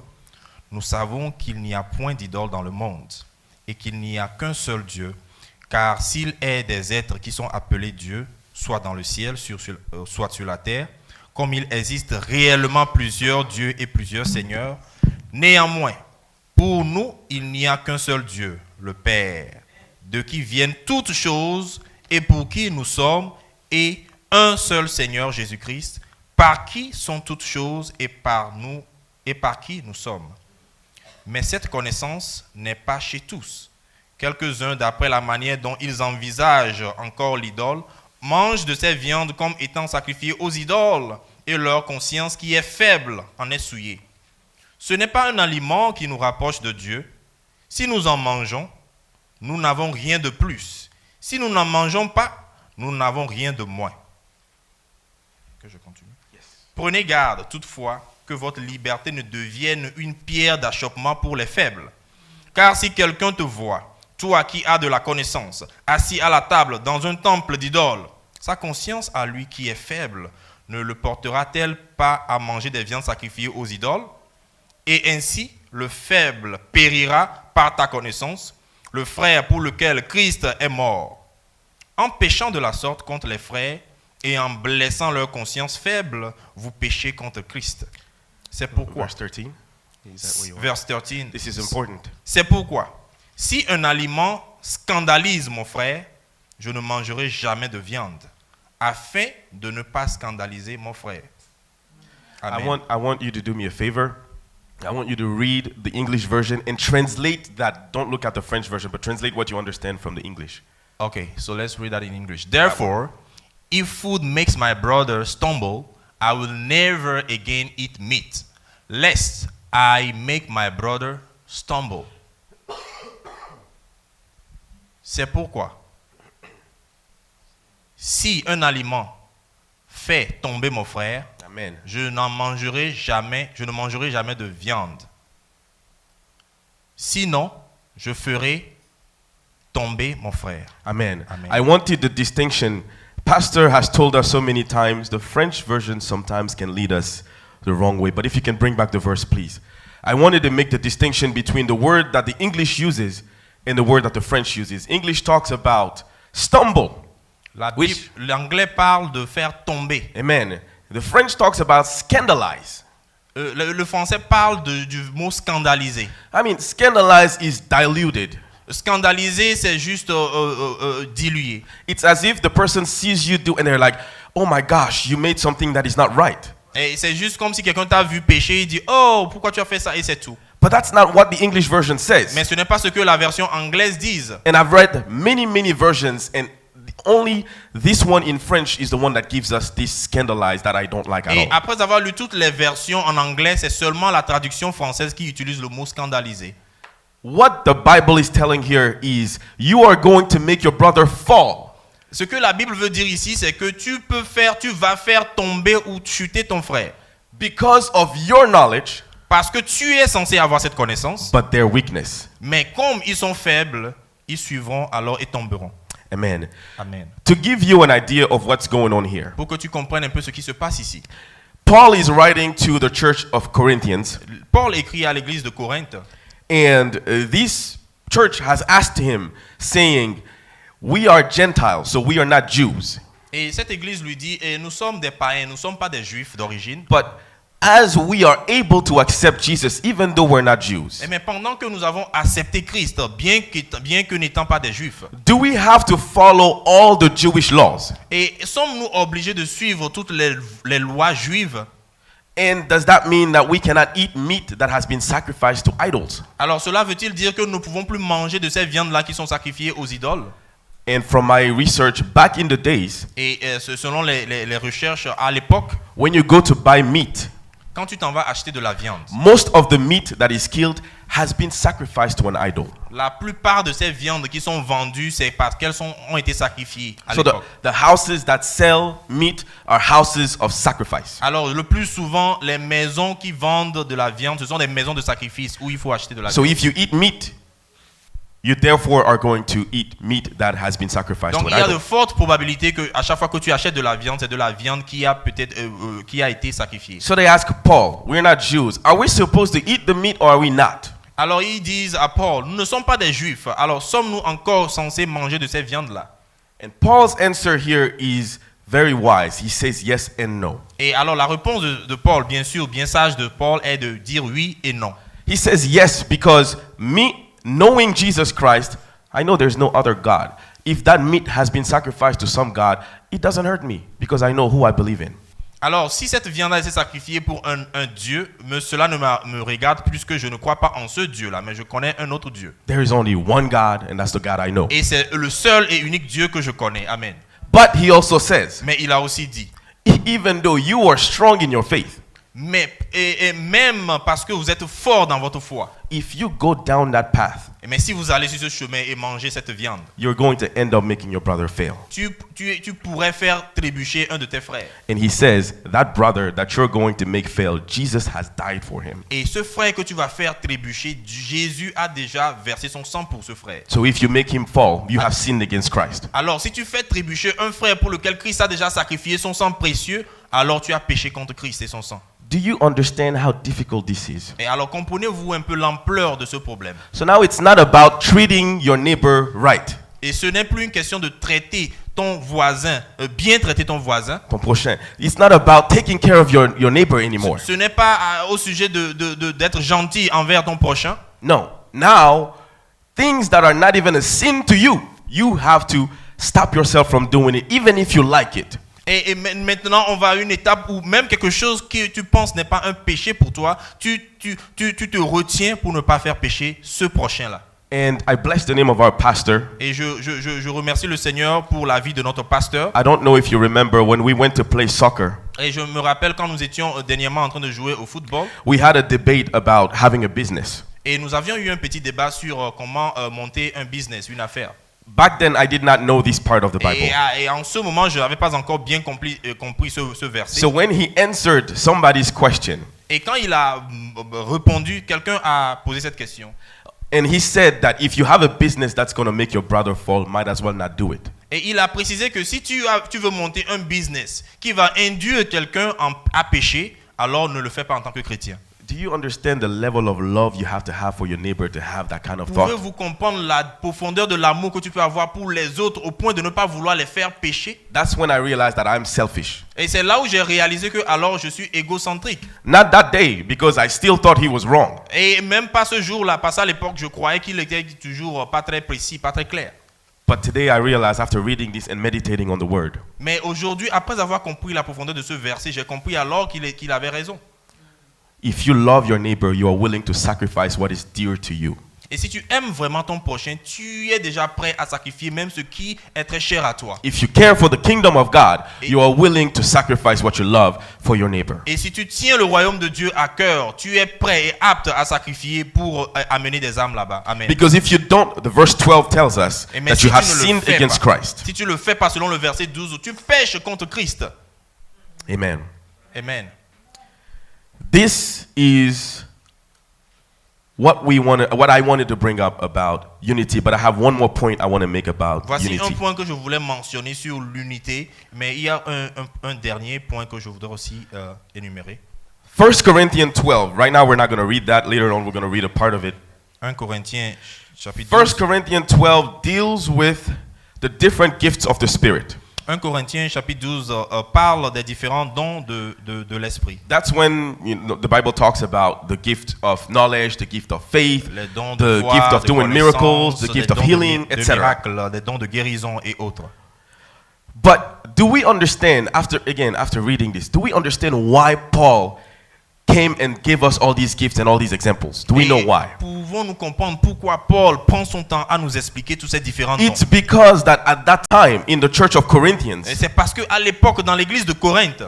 Speaker 3: nous savons qu'il n'y a point d'idole dans le monde et qu'il n'y a qu'un seul Dieu, car s'il est des êtres qui sont appelés Dieu, soit dans le ciel, soit sur la terre, comme il existe réellement plusieurs dieux et plusieurs seigneurs, néanmoins, pour nous, il n'y a qu'un seul Dieu, le Père, de qui viennent toutes choses et pour qui nous sommes, et un seul Seigneur Jésus-Christ, par qui sont toutes choses et par qui nous sommes. Mais cette connaissance n'est pas chez tous. Quelques-uns, d'après la manière dont ils envisagent encore l'idole, mangent de ces viandes comme étant sacrifiées aux idoles, et leur conscience qui est faible en est souillée. Ce n'est pas un aliment qui nous rapproche de Dieu. Si nous en mangeons, nous n'avons rien de plus. Si nous n'en mangeons pas, nous n'avons rien de moins. Que je continue. Prenez garde, toutefois, que votre liberté ne devienne une pierre d'achoppement pour les faibles. Car si quelqu'un te voit, toi qui as de la connaissance, assis à la table dans un temple d'idoles, sa conscience à lui qui est faible ne le portera-t-elle pas à manger des viandes sacrifiées aux idoles? Et ainsi, le faible périra par ta connaissance, le frère pour lequel Christ est mort. En péchant de la sorte contre les frères et en blessant leur conscience faible, vous péchez contre Christ. C'est pourquoi.
Speaker 1: Verse 13. Is that where you are?
Speaker 3: Verse 13.
Speaker 1: This is important.
Speaker 3: C'est pourquoi, si un aliment scandalise mon frère, je ne mangerai jamais de viande, afin de ne pas scandaliser mon frère. Amen.
Speaker 1: I want you to do me a favor. I want you to read the English version and translate that. Don't look at the French version, but translate what you understand from the English.
Speaker 3: Okay, so let's read that in English. Therefore, if food makes my brother stumble, I will never again eat meat, lest I make my brother stumble. C'est pourquoi, si un aliment fait tomber mon frère,
Speaker 1: Amen.
Speaker 3: je ne mangerai jamais de viande. Sinon, je ferai tomber mon frère.
Speaker 1: Amen.
Speaker 3: Amen.
Speaker 1: I wanted the distinction. Pastor has told us so many times, the French version sometimes can lead us the wrong way. But if you can bring back the verse, please. I wanted to make the distinction between the word that the English uses and the word that the French uses. English talks about stumble.
Speaker 3: L'anglais parle de faire tomber.
Speaker 1: Amen. The French talks about scandalize.
Speaker 3: Le français parle du mot scandaliser.
Speaker 1: I mean, scandalize is diluted.
Speaker 3: Scandaliser, c'est juste diluer.
Speaker 1: It's as if the person sees you do and they're like, oh my gosh, you made something that is not right.
Speaker 3: Et c'est juste comme si quelqu'un t'a vu pécher et dit, oh, pourquoi tu as fait ça, et c'est tout.
Speaker 1: But that's not what the English version says.
Speaker 3: Mais ce n'est pas ce que la version anglaise dit.
Speaker 1: And I've read many versions, and only this one in French is the one that gives us this scandalize that I don't like at
Speaker 3: Et
Speaker 1: all.
Speaker 3: après avoir lu toutes les versions en anglais, c'est seulement la traduction française qui utilise le mot scandaliser.
Speaker 1: What the Bible is telling here is you are going to make your brother fall.
Speaker 3: Ce que la Bible veut dire ici, c'est que tu vas faire tomber ou chuter ton frère.
Speaker 1: Because of your knowledge,
Speaker 3: Parce que tu es censé avoir cette connaissance,
Speaker 1: but their weakness.
Speaker 3: mais comme ils sont faibles, ils suivront alors et tomberont.
Speaker 1: Amen.
Speaker 3: Amen.
Speaker 1: To give you an idea of what's going on here,
Speaker 3: Pour que tu comprennes un peu ce qui se passe ici.
Speaker 1: Paul is writing to the church of Corinthians,
Speaker 3: Paul écrit à l'église de Corinthe.
Speaker 1: and this church has asked him, saying, we are Gentiles, so we are not Jews.
Speaker 3: Et cette église lui dit, nous sommes des païens, nous ne sommes pas des juifs d'origine.
Speaker 1: But as we are able to accept Jesus, even though we're not Jews,
Speaker 3: Mais pendant que nous avons accepté Christ, bien que n'étant pas des juifs,
Speaker 1: do we have to follow all the Jewish laws?
Speaker 3: et sommes-nous obligés de suivre toutes les lois juives?
Speaker 1: And does that mean that we cannot eat meat that has been sacrificed to idols?
Speaker 3: Alors cela veut-il dire que nous ne pouvons plus manger de ces viandes-là qui sont sacrifiées aux idoles?
Speaker 1: And from my research back in the days,
Speaker 3: Et selon les recherches à l'époque,
Speaker 1: when you go to buy meat,
Speaker 3: quand tu t'en vas acheter de la viande,
Speaker 1: most of the meat that is killed has been sacrificed to an idol.
Speaker 3: la plupart de ces viandes qui sont vendues, c'est parce qu'elles ont été sacrifiées à
Speaker 1: So
Speaker 3: l'époque.
Speaker 1: the houses that sell meat are houses of sacrifice.
Speaker 3: Alors le plus souvent, les maisons qui vendent de la viande, ce sont des maisons de sacrifice où il faut acheter de la
Speaker 1: So
Speaker 3: viande.
Speaker 1: if you eat meat, you therefore are going to eat meat that has been sacrificed
Speaker 3: Donc
Speaker 1: to
Speaker 3: il
Speaker 1: an
Speaker 3: y a de
Speaker 1: idol.
Speaker 3: fortes probabilités que à chaque fois que tu achètes de la viande, c'est de la viande qui a peut-être qui a été sacrifiée.
Speaker 1: So they ask Paul, we're not Jews. Are we supposed to eat the meat or are we not?
Speaker 3: Alors ils disent à Paul, nous ne sommes pas des juifs, alors sommes-nous encore censés manger de ces viandes-là?
Speaker 1: And Paul's answer here is very wise. He says yes and no.
Speaker 3: Et alors la réponse de Paul, bien sûr, bien sage de Paul, est de dire oui et non.
Speaker 1: He says yes because me knowing Jesus Christ, I know there's no other God. If that meat has been sacrificed to some God, it doesn't hurt me because I know who I believe in.
Speaker 3: Alors, si cette viande a été sacrifiée pour un Dieu, cela ne me regarde puisque je ne crois pas en ce Dieu-là, mais je connais un autre Dieu.
Speaker 1: There is only one God, and that's the God I know.
Speaker 3: Et c'est le seul et unique Dieu que je connais. Amen.
Speaker 1: But he also says,
Speaker 3: Mais il a aussi dit,
Speaker 1: even though you are strong in your faith,
Speaker 3: mais et même parce que vous êtes fort dans votre foi,
Speaker 1: if you go down that path,
Speaker 3: mais si vous allez sur ce chemin et manger cette viande,
Speaker 1: you're going to end up making your brother fail.
Speaker 3: tu pourrais faire trébucher un de tes frères.
Speaker 1: And he says, that brother that you're going to make fail, Jesus has died for him.
Speaker 3: Et ce frère que tu vas faire trébucher, Jésus a déjà versé son sang pour ce frère.
Speaker 1: So if you make him fall, you have sinned against Christ.
Speaker 3: Alors, si tu fais trébucher un frère pour lequel Christ a déjà sacrifié son sang précieux, alors tu as péché contre Christ et son sang.
Speaker 1: Do you understand how difficult this is?
Speaker 3: Et alors, comprenez-vous un peu l'ampleur de ce problème.
Speaker 1: So now it's not about treating your neighbor right.
Speaker 3: Et ce n'est plus une question de traiter ton voisin, bien traiter ton voisin.
Speaker 1: Ton prochain. It's not about taking care of your neighbor anymore.
Speaker 3: Ce n'est pas au sujet d'être gentil envers ton prochain.
Speaker 1: No. Now, things that are not even a sin to you, you have to stop yourself from doing it, even if you like it.
Speaker 3: Et maintenant, on va à une étape où même quelque chose que tu penses n'est pas un péché pour toi, tu te retiens pour ne pas faire pécher ce prochain-là.
Speaker 1: And I bless the name of our pastor.
Speaker 3: Et je remercie le Seigneur pour la vie de notre pasteur.
Speaker 1: I don't know if you remember when we went to play soccer.
Speaker 3: Et je me rappelle quand nous étions dernièrement en train de jouer au football.
Speaker 1: We had a debate about having a business.
Speaker 3: Et nous avions eu un petit débat sur comment monter un business, une affaire.
Speaker 1: Back then, I did not know this part of the Bible.
Speaker 3: Et en ce moment, je n'avais pas encore bien compris ce verset.
Speaker 1: So when he answered somebody's question,
Speaker 3: Et quand il a répondu, quelqu'un a posé cette question.
Speaker 1: and he said that if you have a business that's going to make your brother fall, might as well not do it.
Speaker 3: Et il a précisé que si tu veux monter un business qui va induire quelqu'un à pécher, alors ne le fais pas en tant que chrétien.
Speaker 1: Do you understand the level of love you have for your neighbor to have that kind of thought?
Speaker 3: Pouvez-vous comprendre la profondeur de l'amour que tu peux avoir pour les autres au point de ne pas vouloir les faire pécher?
Speaker 1: That's when I realized that I'm selfish.
Speaker 3: Et c'est là où j'ai réalisé que alors je suis égocentrique.
Speaker 1: Not that day, because I still thought he was wrong.
Speaker 3: Et même pas ce jour-là, pas ça à l'époque, je croyais qu'il était toujours pas très précis, pas très clair.
Speaker 1: But today I realized after reading this and meditating on the word,
Speaker 3: Mais aujourd'hui, après avoir compris la profondeur de ce verset, j'ai compris alors qu'il avait raison.
Speaker 1: if you love your neighbor, you are willing to sacrifice what is dear to you.
Speaker 3: Et si tu aimes vraiment ton prochain, tu es déjà prêt à sacrifier même ce qui est très cher à toi.
Speaker 1: If you care for the kingdom of God, you are willing to sacrifice what you love for your neighbor.
Speaker 3: Et si tu tiens le royaume de Dieu à cœur, tu es prêt et apte à sacrifier pour amener des âmes là-bas. Amen.
Speaker 1: Because if you don't, the verse 12 tells us
Speaker 3: Et mais
Speaker 1: that
Speaker 3: si
Speaker 1: you
Speaker 3: tu
Speaker 1: have
Speaker 3: ne le
Speaker 1: sinned
Speaker 3: fais
Speaker 1: against
Speaker 3: pas,
Speaker 1: Christ.
Speaker 3: si tu le fais pas selon le verset 12, tu pèches contre Christ.
Speaker 1: Amen.
Speaker 3: Amen.
Speaker 1: This is what I wanted to bring up about unity, but I have one more point I want to make about
Speaker 3: Voici un
Speaker 1: unity.
Speaker 3: point que je voulais mentionner sur l'unité, mais il y a un dernier point que je voudrais aussi énumérer.
Speaker 1: 1 Corinthians 12. Right now we're not going to read that. Later on we're going to read a part of it.
Speaker 3: 1 Corinthiens chapitre
Speaker 1: 1
Speaker 3: 12.
Speaker 1: Corinthians 12 deals with the different gifts of the Spirit.
Speaker 3: 1 Corinthiens chapitre 12 parle des différents dons de l'esprit.
Speaker 1: That's when the Bible talks about the gift of knowledge, the gift of faith,
Speaker 3: Les dons de
Speaker 1: the
Speaker 3: foi,
Speaker 1: gift of
Speaker 3: de
Speaker 1: doing miracles,
Speaker 3: connaissance,
Speaker 1: the
Speaker 3: les
Speaker 1: gift of
Speaker 3: dons
Speaker 1: healing,
Speaker 3: de
Speaker 1: etc.
Speaker 3: miracles, des dons de guérison et autres.
Speaker 1: But do we understand, after reading this, do we understand why Paul came and gave us all these gifts and all these examples? Do we know
Speaker 3: Et
Speaker 1: why?
Speaker 3: pouvons-nous comprendre pourquoi Paul prend son temps à nous expliquer tous ces différents dons?
Speaker 1: It's because that at that time in the church of Corinthians,
Speaker 3: Et c'est parce qu'à l'époque, dans l'église de Corinthe,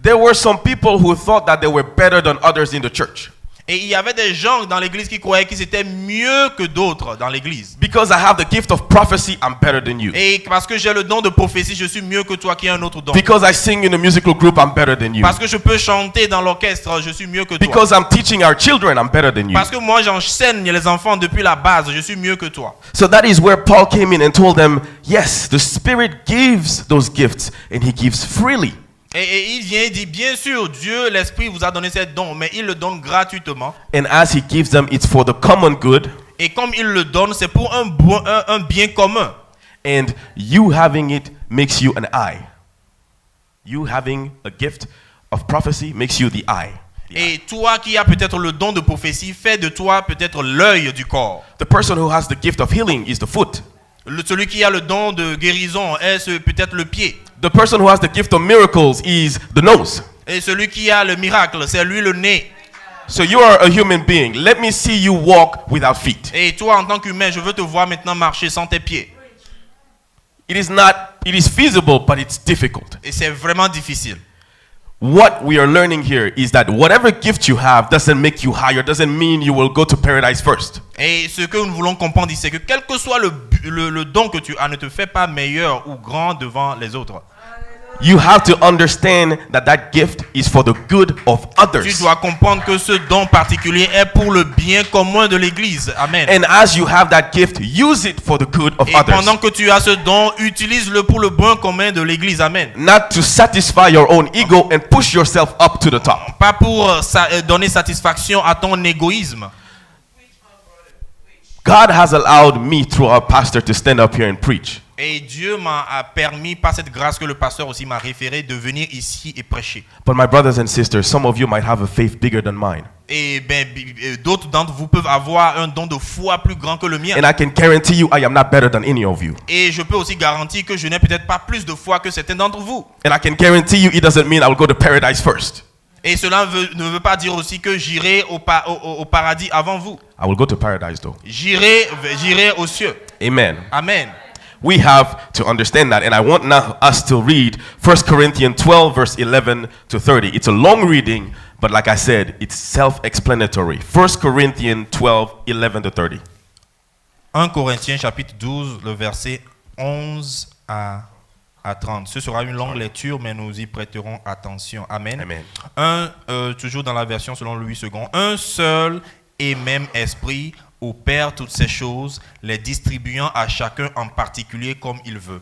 Speaker 1: there were some people who thought that they were better than others in the church.
Speaker 3: et il y avait des gens dans l'église qui croyaient qu'ils étaient mieux que d'autres dans l'église.
Speaker 1: Because I have the gift of prophecy, I'm better than you.
Speaker 3: Et parce que j'ai le don de prophétie, je suis mieux que toi qui as un autre don.
Speaker 1: Because I sing in a musical group, I'm better than you.
Speaker 3: Parce que je peux chanter dans l'orchestre, je suis mieux que toi.
Speaker 1: Because I'm teaching our children, I'm better than you.
Speaker 3: Parce que moi j'enseigne les enfants depuis la base, je suis mieux que toi.
Speaker 1: So that is where Paul came in and told them, yes, the Spirit gives those gifts and he gives freely.
Speaker 3: Et il vient et dit, bien sûr, Dieu, l'Esprit vous a donné ces dons, mais il le donne gratuitement.
Speaker 1: And as he gives them, it's for the common good.
Speaker 3: Et comme il le donne, c'est pour un bien commun.
Speaker 1: And you having it makes you an eye. You having a gift of prophecy makes you the eye.
Speaker 3: Et toi qui as peut-être le don de prophétie, fait de toi peut-être l'œil du corps.
Speaker 1: The person who has the gift of healing is the foot.
Speaker 3: Celui qui a le don de guérison est peut-être le pied.
Speaker 1: The person who has the gift of miracles is the nose.
Speaker 3: Et celui qui a le miracle, c'est lui le nez.
Speaker 1: So you are a human being. Let me see you walk without feet.
Speaker 3: Et toi, en tant qu'humain, je veux te voir maintenant marcher sans tes pieds.
Speaker 1: It is feasible, but it's difficult.
Speaker 3: Et c'est vraiment difficile.
Speaker 1: What we are learning here is that whatever gift you have doesn't make you higher, doesn't mean you will go to paradise first.
Speaker 3: Et ce que nous voulons comprendre ici, c'est que quel que soit le don que tu as, ne te fais pas meilleur ou grand devant les autres.
Speaker 1: You have to understand that that gift is for the good of
Speaker 3: Tu
Speaker 1: others.
Speaker 3: dois comprendre que ce don particulier est pour le bien commun de l'Église. Amen.
Speaker 1: And as you have that gift, use it for the good of
Speaker 3: Et
Speaker 1: others.
Speaker 3: pendant que tu as ce don, utilise-le pour le bien commun de l'Église. Amen.
Speaker 1: Not to satisfy your own ego and push yourself up to the top.
Speaker 3: Pas pour donner satisfaction à ton égoïsme.
Speaker 1: God has allowed me, through our pastor, to stand up here and preach.
Speaker 3: Et Dieu m'a permis, par cette grâce que le pasteur aussi m'a référé, de venir ici et prêcher.
Speaker 1: But my brothers and sisters, some of you might have a faith bigger than mine.
Speaker 3: Et d'autres d'entre vous peuvent avoir un don de foi plus grand que le mien.
Speaker 1: And I can guarantee you I am not better than any of you.
Speaker 3: Et je peux aussi garantir que je n'ai peut-être pas plus de foi que certains d'entre vous.
Speaker 1: And I can guarantee you it doesn't mean I will go to paradise first.
Speaker 3: Et cela ne veut pas dire aussi que j'irai au paradis avant vous.
Speaker 1: I will go to paradise though.
Speaker 3: J'irai aux cieux.
Speaker 1: Amen.
Speaker 3: Amen.
Speaker 1: We have to understand that, and I want now us to read 1 Corinthians 12 verse 11 to 30. It's a long reading, but like I said, it's self-explanatory. 1 Corinthians 12, 11 to 30.
Speaker 3: 1 Corinthiens chapitre 12, le verset 11 à 30. Ce sera une longue lecture, mais nous y prêterons attention. Amen.
Speaker 1: Amen.
Speaker 3: Toujours dans la version selon Louis II. Un seul et même esprit opère toutes ces choses, les distribuant à chacun en particulier comme il veut.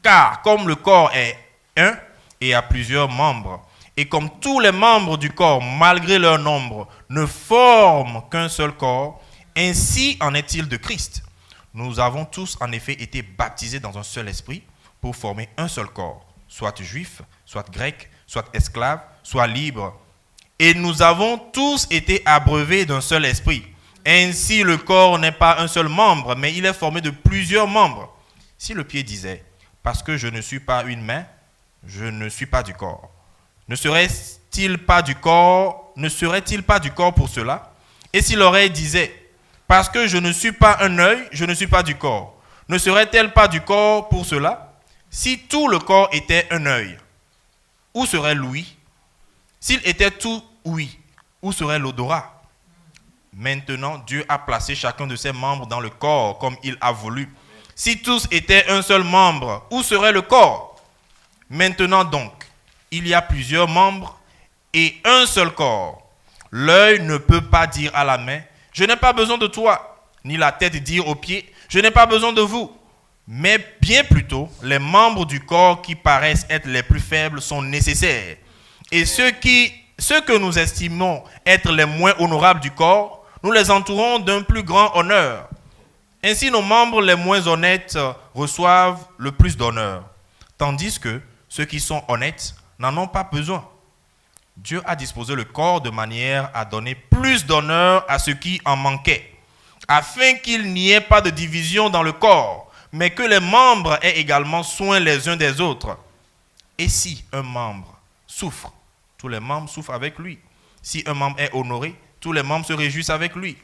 Speaker 3: Car comme le corps est un et a plusieurs membres, et comme tous les membres du corps, malgré leur nombre, ne forment qu'un seul corps, ainsi en est-il de Christ. Nous avons tous en effet été baptisés dans un seul esprit pour former un seul corps, soit juif, soit grec, soit esclave, soit libre. Et nous avons tous été abreuvés d'un seul esprit. Ainsi, le corps n'est pas un seul membre, mais il est formé de plusieurs membres. Si le pied disait, parce que je ne suis pas une main, je ne suis pas du corps, ne serait-il pas du corps pour cela? Et si l'oreille disait, parce que je ne suis pas un œil, je ne suis pas du corps, ne serait-elle pas du corps pour cela? Si tout le corps était un œil, où serait l'ouïe? S'il était tout ouïe, où serait l'odorat? Maintenant, Dieu a placé chacun de ses membres dans le corps comme il a voulu. Si tous étaient un seul membre, où serait le corps? Maintenant donc, il y a plusieurs membres et un seul corps. L'œil ne peut pas dire à la main, « Je n'ai pas besoin de toi », ni la tête dire aux pieds, « Je n'ai pas besoin de vous ». Mais bien plutôt, les membres du corps qui paraissent être les plus faibles sont nécessaires. Et ceux que nous estimons être les moins honorables du corps, nous les entourons d'un plus grand honneur. Ainsi, nos membres les moins honnêtes reçoivent le plus d'honneur, tandis que ceux qui sont honnêtes n'en ont pas besoin. Dieu a disposé le corps de manière à donner plus d'honneur à ceux qui en manquaient, afin qu'il n'y ait pas de division dans le corps, mais que les membres aient également soin les uns des autres. Et si un membre souffre, tous les membres souffrent avec lui. Si un membre est honoré, tous les membres se réjouissent avec lui.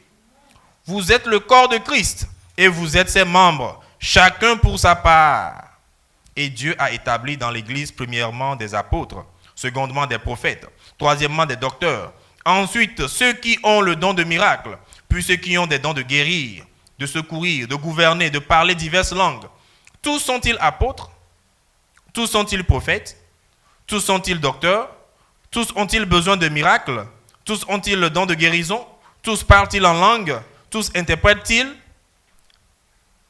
Speaker 3: Vous êtes le corps de Christ et vous êtes ses membres, chacun pour sa part. Et Dieu a établi dans l'Église premièrement des apôtres, secondement des prophètes, troisièmement des docteurs, ensuite ceux qui ont le don de miracle, puis ceux qui ont des dons de guérir, de secourir, de gouverner, de parler diverses langues. Tous sont-ils apôtres? Tous sont-ils prophètes? Tous sont-ils docteurs? Tous ont-ils besoin de miracles? Tous ont-ils le don de guérison? Tous parlent-ils en langue? Tous interprètent-ils?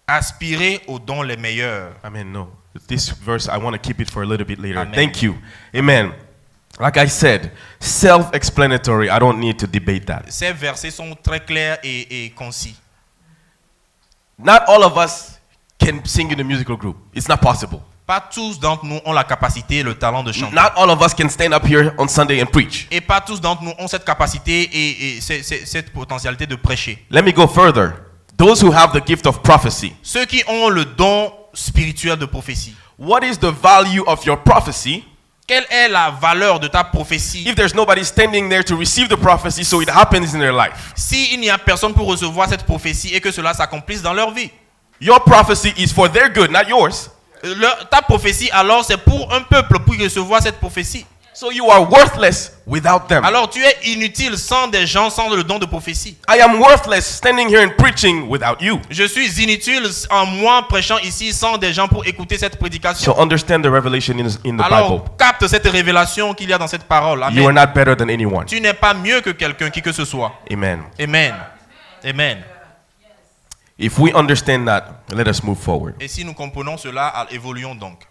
Speaker 3: Aspirez aux dons les meilleurs.
Speaker 1: Amen. No. This verse, I want to keep it for a little bit later.
Speaker 3: Amen.
Speaker 1: Thank you. Amen. Like I said, self-explanatory. I don't need to debate that.
Speaker 3: Ces versets sont très clairs et concis.
Speaker 1: Not all of us can sing in a musical group. It's not possible.
Speaker 3: Pas tous d'entre nous ont la capacité et le talent de chanter.
Speaker 1: Not all of us can stand up here on Sunday and preach.
Speaker 3: Et pas tous d'entre nous ont cette capacité et cette potentialité de prêcher.
Speaker 1: Let me go further. Those who have the gift of prophecy.
Speaker 3: Ceux qui ont le don spirituel de prophétie.
Speaker 1: What is the value of your prophecy
Speaker 3: Quelle est la valeur de ta prophétie
Speaker 1: if there's nobody standing there to receive the prophecy so it happens in their life?
Speaker 3: si il n'y a personne pour recevoir cette prophétie et que cela s'accomplisse dans leur vie?
Speaker 1: Your prophecy is for their good, not yours.
Speaker 3: Ta prophétie alors c'est pour un peuple pour recevoir cette prophétie.
Speaker 1: So you are worthless without them.
Speaker 3: Alors tu es inutile sans des gens, sans le don de prophétie.
Speaker 1: I am worthless standing here and preaching without you.
Speaker 3: Je suis inutile en moi prêchant ici sans des gens pour écouter cette prédication.
Speaker 1: So understand the revelation in the Bible.
Speaker 3: Alors capte cette révélation qu'il y a dans cette parole. Amen.
Speaker 1: You are not better than anyone.
Speaker 3: Tu n'es pas mieux que quelqu'un qui que ce soit.
Speaker 1: Amen.
Speaker 3: Amen. Amen.
Speaker 1: If we understand that, let us move forward.
Speaker 3: Et si nous comprenons cela, évoluons donc.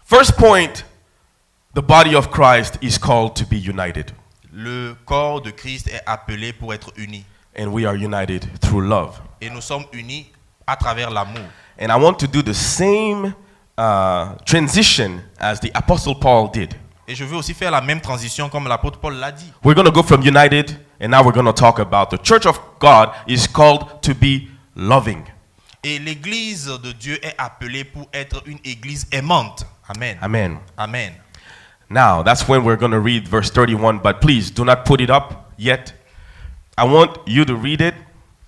Speaker 1: First point, the body of Christ is called to be united.
Speaker 3: Le corps de Christ est appelé pour être uni.
Speaker 1: And we are united through love.
Speaker 3: Et nous sommes unis à travers l'amour.
Speaker 1: And I want to do the same transition as the Apostle Paul did.
Speaker 3: Et je veux aussi faire la même transition comme l'apôtre Paul l'a dit.
Speaker 1: We're going to go from united, and now we're going to talk about the church of God is called to be loving.
Speaker 3: Et l'église de Dieu est appelée pour être une église aimante. Amen.
Speaker 1: Amen.
Speaker 3: Amen.
Speaker 1: Now, that's when we're going to read verse 31, but please do not put it up yet. I want you to read it,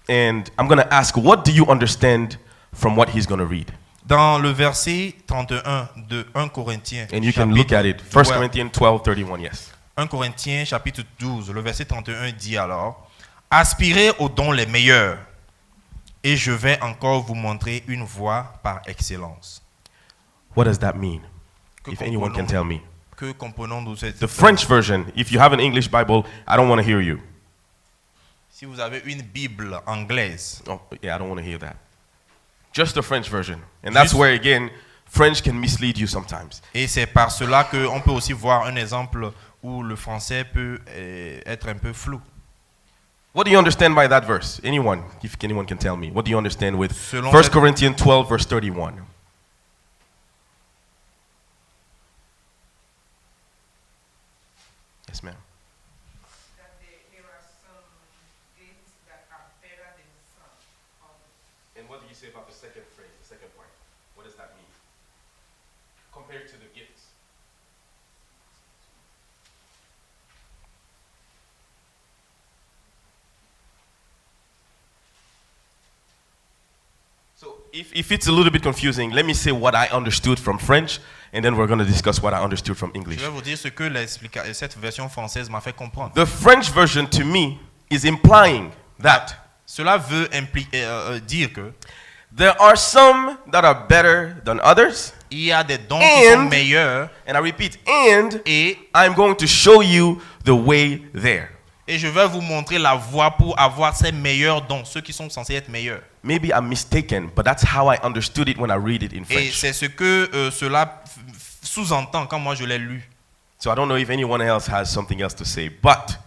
Speaker 1: and I'm going to ask, what do you understand from what he's going to read?
Speaker 3: Dans le verset 31 de 1 Corinthiens.
Speaker 1: And you can look at it. 1 Corinthians 12:31, yes.
Speaker 3: 1 Corinthiens chapitre 12, le verset 31 dit alors: Aspirez aux dons les meilleurs, et je vais encore vous montrer une voie par excellence.
Speaker 1: What does that mean?
Speaker 3: Que
Speaker 1: If anyone can tell me.
Speaker 3: Que comprenons de cette
Speaker 1: The French version, if you have an English Bible, I don't want to hear you.
Speaker 3: Si vous avez une Bible anglaise,
Speaker 1: Oh, yeah, I don't want to hear that. Just the French version. And that's
Speaker 3: Juste-
Speaker 1: where, again, French can mislead you sometimes.
Speaker 3: et c'est par cela qu'on peut aussi voir un exemple où le français peut être un peu flou.
Speaker 1: What do you understand by that verse? Anyone, if anyone can tell me. What do you understand with
Speaker 3: Selon
Speaker 1: 1
Speaker 3: cette-
Speaker 1: Corinthians 12, verse 31? Yes, ma'am.
Speaker 4: That there are some gifts that are better than some others.
Speaker 1: And what do you say about the second phrase, the second part? What does that mean? Compared to the gifts. So if it's a little bit confusing, let me say what I understood from French, and then we're going to discuss what I understood from
Speaker 3: Je
Speaker 1: English.
Speaker 3: vais vous dire ce que cette version française m'a fait comprendre.
Speaker 1: The French version, to me, is implying that
Speaker 3: Cela veut dire que
Speaker 1: there are some that are better than others,
Speaker 3: il y a des dons qui sont
Speaker 1: And-
Speaker 3: meilleurs
Speaker 1: and I repeat, and
Speaker 3: et
Speaker 1: I'm going to show you the way there.
Speaker 3: je vais vous montrer la voie pour avoir ces meilleurs dons, ceux qui sont censés être meilleurs.
Speaker 1: Maybe I'm mistaken, but that's how I understood it when I read it in
Speaker 3: Et
Speaker 1: French.
Speaker 3: c'est ce que cela sous-entend quand moi je l'ai lu.
Speaker 1: So I don't know if anyone else has something else to say. But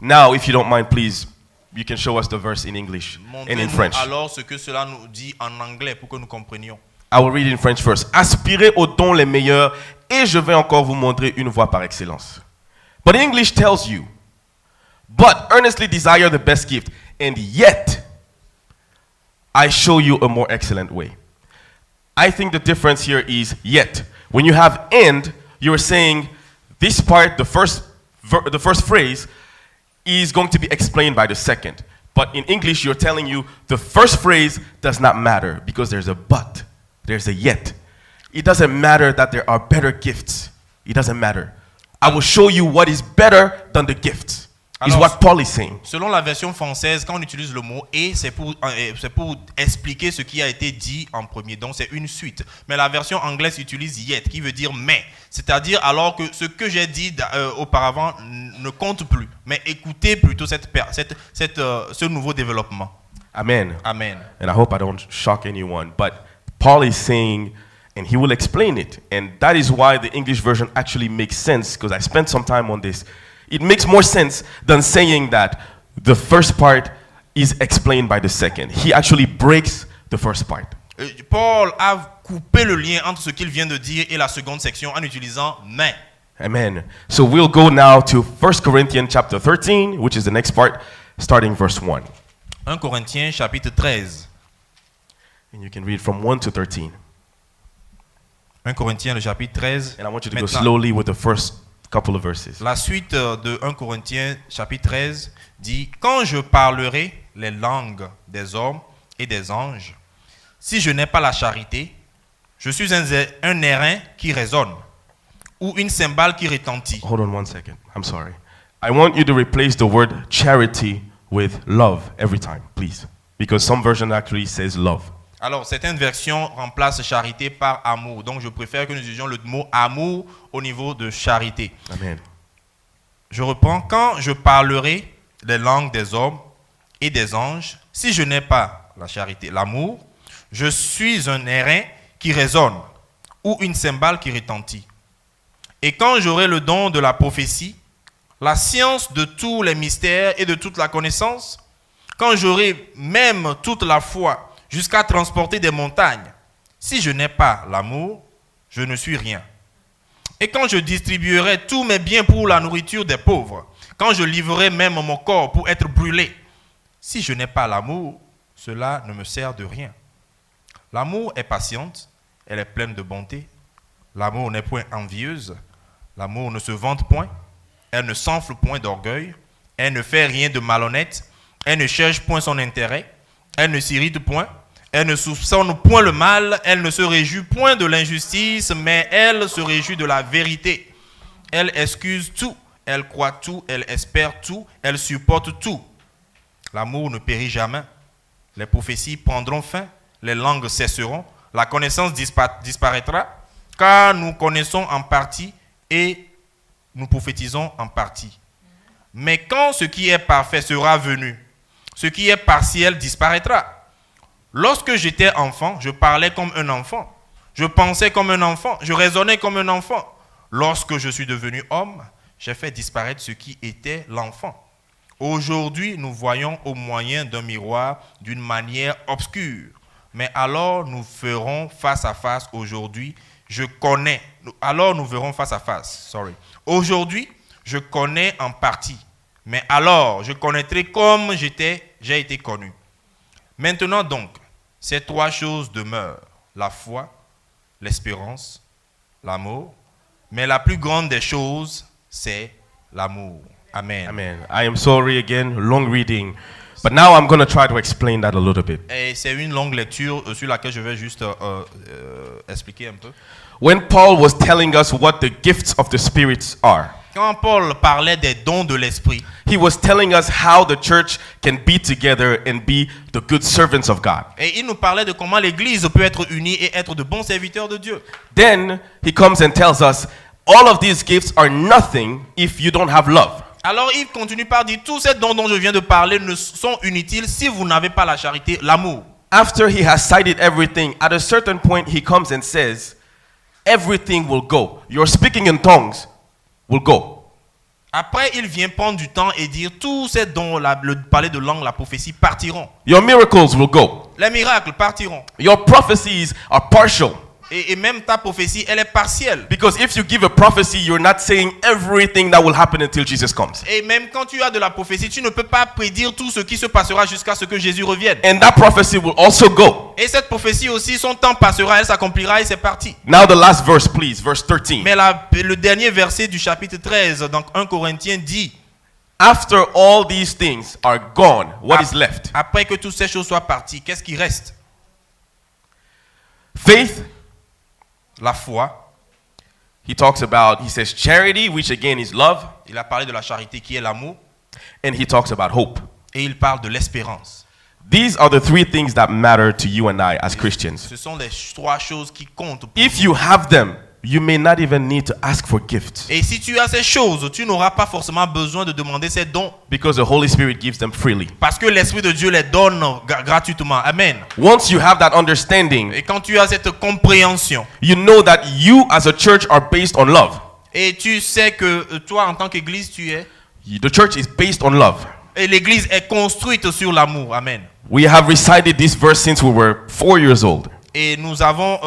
Speaker 1: now, if you don't mind, please, you can show us the verse in English and in
Speaker 3: Montrez-nous
Speaker 1: French.
Speaker 3: alors ce que cela nous dit en anglais pour que nous comprenions.
Speaker 1: I will read it in French first. Aspirez aux dons les meilleurs, et je vais encore vous montrer une voie par excellence. But English tells you, but earnestly desire the best gift, and yet I show you a more excellent way. I think the difference here is yet. When you have and, you're saying this part, the first phrase, is going to be explained by the second. But in English, you're telling you the first phrase does not matter because there's a but, there's a yet. It doesn't matter that there are better gifts. It doesn't matter. I will show you what is better than the gifts. Is
Speaker 3: Alors,
Speaker 1: what Paul is saying.
Speaker 3: Selon la version française, quand on utilise le mot « et », c'est pour expliquer ce qui a été dit en premier. Donc, c'est une suite. Mais la version anglaise utilise « yet », qui veut dire « mais ». C'est-à-dire alors que ce que j'ai dit auparavant ne compte plus. Mais écoutez plutôt ce nouveau développement.
Speaker 1: Amen.
Speaker 3: Amen.
Speaker 1: And I hope I don't shock anyone, but Paul is saying, and he will explain it. And that is why the English version actually makes sense, because I spent some time on this. It makes more sense than saying that the first part is explained by the second. He actually breaks the first part.
Speaker 3: Paul a coupé le lien entre ce qu'il vient de dire et la seconde section en utilisant « mais ».
Speaker 1: Amen. So we'll go now to 1 Corinthians chapter 13, which is the next part, starting verse 1.
Speaker 3: 1 Corinthiens chapitre 13.
Speaker 1: And you can read from 1 to 13.
Speaker 3: 1 Corinthiens le chapitre 13.
Speaker 1: And I want you to go
Speaker 3: Maintenant,
Speaker 1: slowly with the first couple of verses.
Speaker 3: la suite de 1 Corinthiens chapitre 13 dit: quand je parlerai les langues des hommes et des anges, si je n'ai pas la charité, je suis un airain qui résonne ou une cymbale qui retentit.
Speaker 1: Hold on 1 second. I'm sorry. I want you to replace the word charity with love every time, please. Because some version actually says love.
Speaker 3: Alors, certaines versions remplacent charité par amour. Donc, je préfère que nous usions le mot amour au niveau de charité.
Speaker 1: Amen.
Speaker 3: Je reprends. Quand je parlerai les langues des hommes et des anges, si je n'ai pas la charité, l'amour, je suis un airain qui résonne ou une cymbale qui retentit. Et quand j'aurai le don de la prophétie, la science de tous les mystères et de toute la connaissance, quand j'aurai même toute la foi jusqu'à transporter des montagnes, si je n'ai pas l'amour, je ne suis rien. Et quand je distribuerai tous mes biens pour la nourriture des pauvres, quand je livrerai même mon corps pour être brûlé, si je n'ai pas l'amour, cela ne me sert de rien. L'amour est patiente, elle est pleine de bonté. L'amour n'est point envieuse, l'amour ne se vante point, elle ne s'enfle point d'orgueil, elle ne fait rien de malhonnête, elle ne cherche point son intérêt, elle ne s'irrite point, elle ne soupçonne point le mal, elle ne se réjouit point de l'injustice, mais elle se réjouit de la vérité. Elle excuse tout, elle croit tout, elle espère tout, elle supporte tout. L'amour ne périt jamais. Les prophéties prendront fin, les langues cesseront, la connaissance disparaîtra, car nous connaissons en partie et nous prophétisons en partie. Mais quand ce qui est parfait sera venu, ce qui est partiel disparaîtra. Lorsque j'étais enfant, je parlais comme un enfant, je pensais comme un enfant, je raisonnais comme un enfant. Lorsque je suis devenu homme, j'ai fait disparaître ce qui était l'enfant. Aujourd'hui, nous voyons au moyen d'un miroir d'une manière obscure. Mais alors nous ferons face à face aujourd'hui. Alors nous verrons face à face. Aujourd'hui, je connais en partie. Mais alors, je connaîtrai comme j'ai été connu. Maintenant donc, ces trois choses demeurent: la foi, l'espérance, l'amour. Mais la plus grande des choses, c'est l'amour. Amen.
Speaker 1: Amen. I am sorry again, long reading. But now I'm going to try to explain that a little bit.
Speaker 3: Et c'est une longue lecture sur laquelle je vais juste expliquer un peu.
Speaker 1: When Paul was telling us what the gifts of the spirits are,
Speaker 3: Quand Paul parlait des dons de l'esprit,
Speaker 1: he was telling us how the church can be together and be the good servants of God.
Speaker 3: et il nous parlait de comment l'Église peut être unie et être de bons serviteurs de Dieu.
Speaker 1: Then he comes and tells us all of these gifts are nothing if you don't have love.
Speaker 3: Alors il continue par dire: tous ces dons dont je viens de parler ne sont inutiles si vous n'avez pas la charité, l'amour.
Speaker 1: After he has cited everything, at a certain point he comes and says, everything will go. Your speaking in tongues will go.
Speaker 3: Après, il vient prendre du temps et dire: tous ces dons, le parler de langue, la prophétie partiront.
Speaker 1: Your miracles will go.
Speaker 3: Les miracles partiront.
Speaker 1: Your prophecies are partial.
Speaker 3: Et même ta prophétie, elle est partielle.
Speaker 1: Because if you give a prophecy, you're not saying everything that will happen until Jesus comes.
Speaker 3: Et même quand tu as de la prophétie, tu ne peux pas prédire tout ce qui se passera jusqu'à ce que Jésus revienne.
Speaker 1: And that prophecy will also go.
Speaker 3: Et cette prophétie aussi, son temps passera, elle s'accomplira et c'est parti.
Speaker 1: Now the last verse, please, verse 13.
Speaker 3: Mais le dernier verset du chapitre 13, donc 1 Corinthiens dit:
Speaker 1: After all these things are gone, what is left?
Speaker 3: Après que toutes ces choses soient parties, qu'est-ce qui reste?
Speaker 1: Faith.
Speaker 3: La foi.
Speaker 1: He says charity, which again is love.
Speaker 3: Il a parlé de la charité qui est l'amour.
Speaker 1: And he talks about hope.
Speaker 3: Et il parle de l'espérance.
Speaker 1: These are the three things that matter to you and I as Christians.
Speaker 3: Ce sont les trois choses qui comptent pour
Speaker 1: If
Speaker 3: nous.
Speaker 1: you have them, you may not even need to ask for gifts.
Speaker 3: Et si tu as ces choses, tu n'auras pas forcément besoin de demander ces dons.
Speaker 1: Because the Holy Spirit gives them freely.
Speaker 3: Parce que l'Esprit de Dieu les donne gratuitement. Amen.
Speaker 1: Once you have that understanding,
Speaker 3: Et quand tu as cette compréhension,
Speaker 1: you know that you as a church are based on love.
Speaker 3: et tu sais que toi en tant qu'Église, tu es.
Speaker 1: The church is based on love.
Speaker 3: Et l'Église est construite sur l'amour. Amen.
Speaker 1: We have recited this verse since we were 4 years old.
Speaker 3: Et nous avons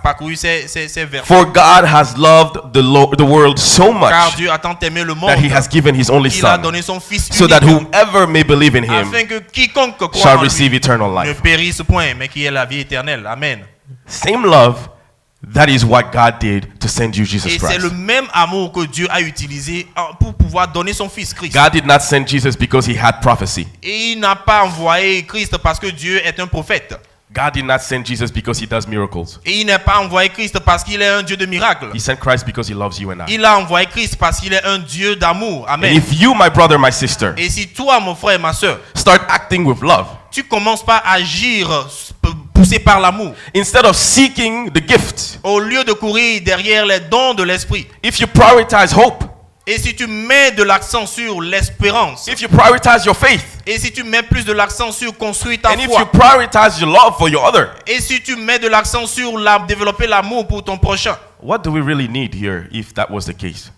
Speaker 3: parcouru ces versets.
Speaker 1: For God has loved the world so
Speaker 3: Car
Speaker 1: much
Speaker 3: Dieu a tant aimé le monde
Speaker 1: that he has given his only
Speaker 3: qu'il a
Speaker 1: son,
Speaker 3: donné son Fils
Speaker 1: so that
Speaker 3: unique,
Speaker 1: whoever may believe in him
Speaker 3: afin que quiconque croit
Speaker 1: shall
Speaker 3: en lui
Speaker 1: receive eternal
Speaker 3: ne
Speaker 1: life.
Speaker 3: périsse point, mais qui ait la vie éternelle. Amen.
Speaker 1: Same love, that is what God did to send you Jesus
Speaker 3: Et c'est le
Speaker 1: Christ.
Speaker 3: même amour que Dieu a utilisé pour pouvoir donner son Fils Christ.
Speaker 1: God did not send Jesus because he had prophecy.
Speaker 3: Et il n'a pas envoyé Christ parce que Dieu est un prophète.
Speaker 1: God did not send Jesus because he does miracles.
Speaker 3: Et il n'a pas envoyé Christ parce qu'il est un Dieu de miracles.
Speaker 1: He sent Christ because he loves you and I.
Speaker 3: Il a envoyé Christ parce qu'il est un Dieu d'amour.
Speaker 1: And
Speaker 3: Amen.
Speaker 1: if you, my brother, my sister,
Speaker 3: Et si toi, mon frère et ma soeur,
Speaker 1: start acting with love,
Speaker 3: tu commences pas à agir poussé par l'amour,
Speaker 1: instead of seeking the gift,
Speaker 3: au lieu de courir derrière les dons de l'esprit,
Speaker 1: if you prioritize hope,
Speaker 3: et si tu mets de l'accent sur l'espérance,
Speaker 1: if you prioritize your faith,
Speaker 3: et si tu mets plus de l'accent sur construire ta
Speaker 1: and if you
Speaker 3: foi,
Speaker 1: prioritize your love for your other,
Speaker 3: et si tu mets de l'accent sur développer l'amour pour ton prochain,
Speaker 1: what do we really need here if that was the case?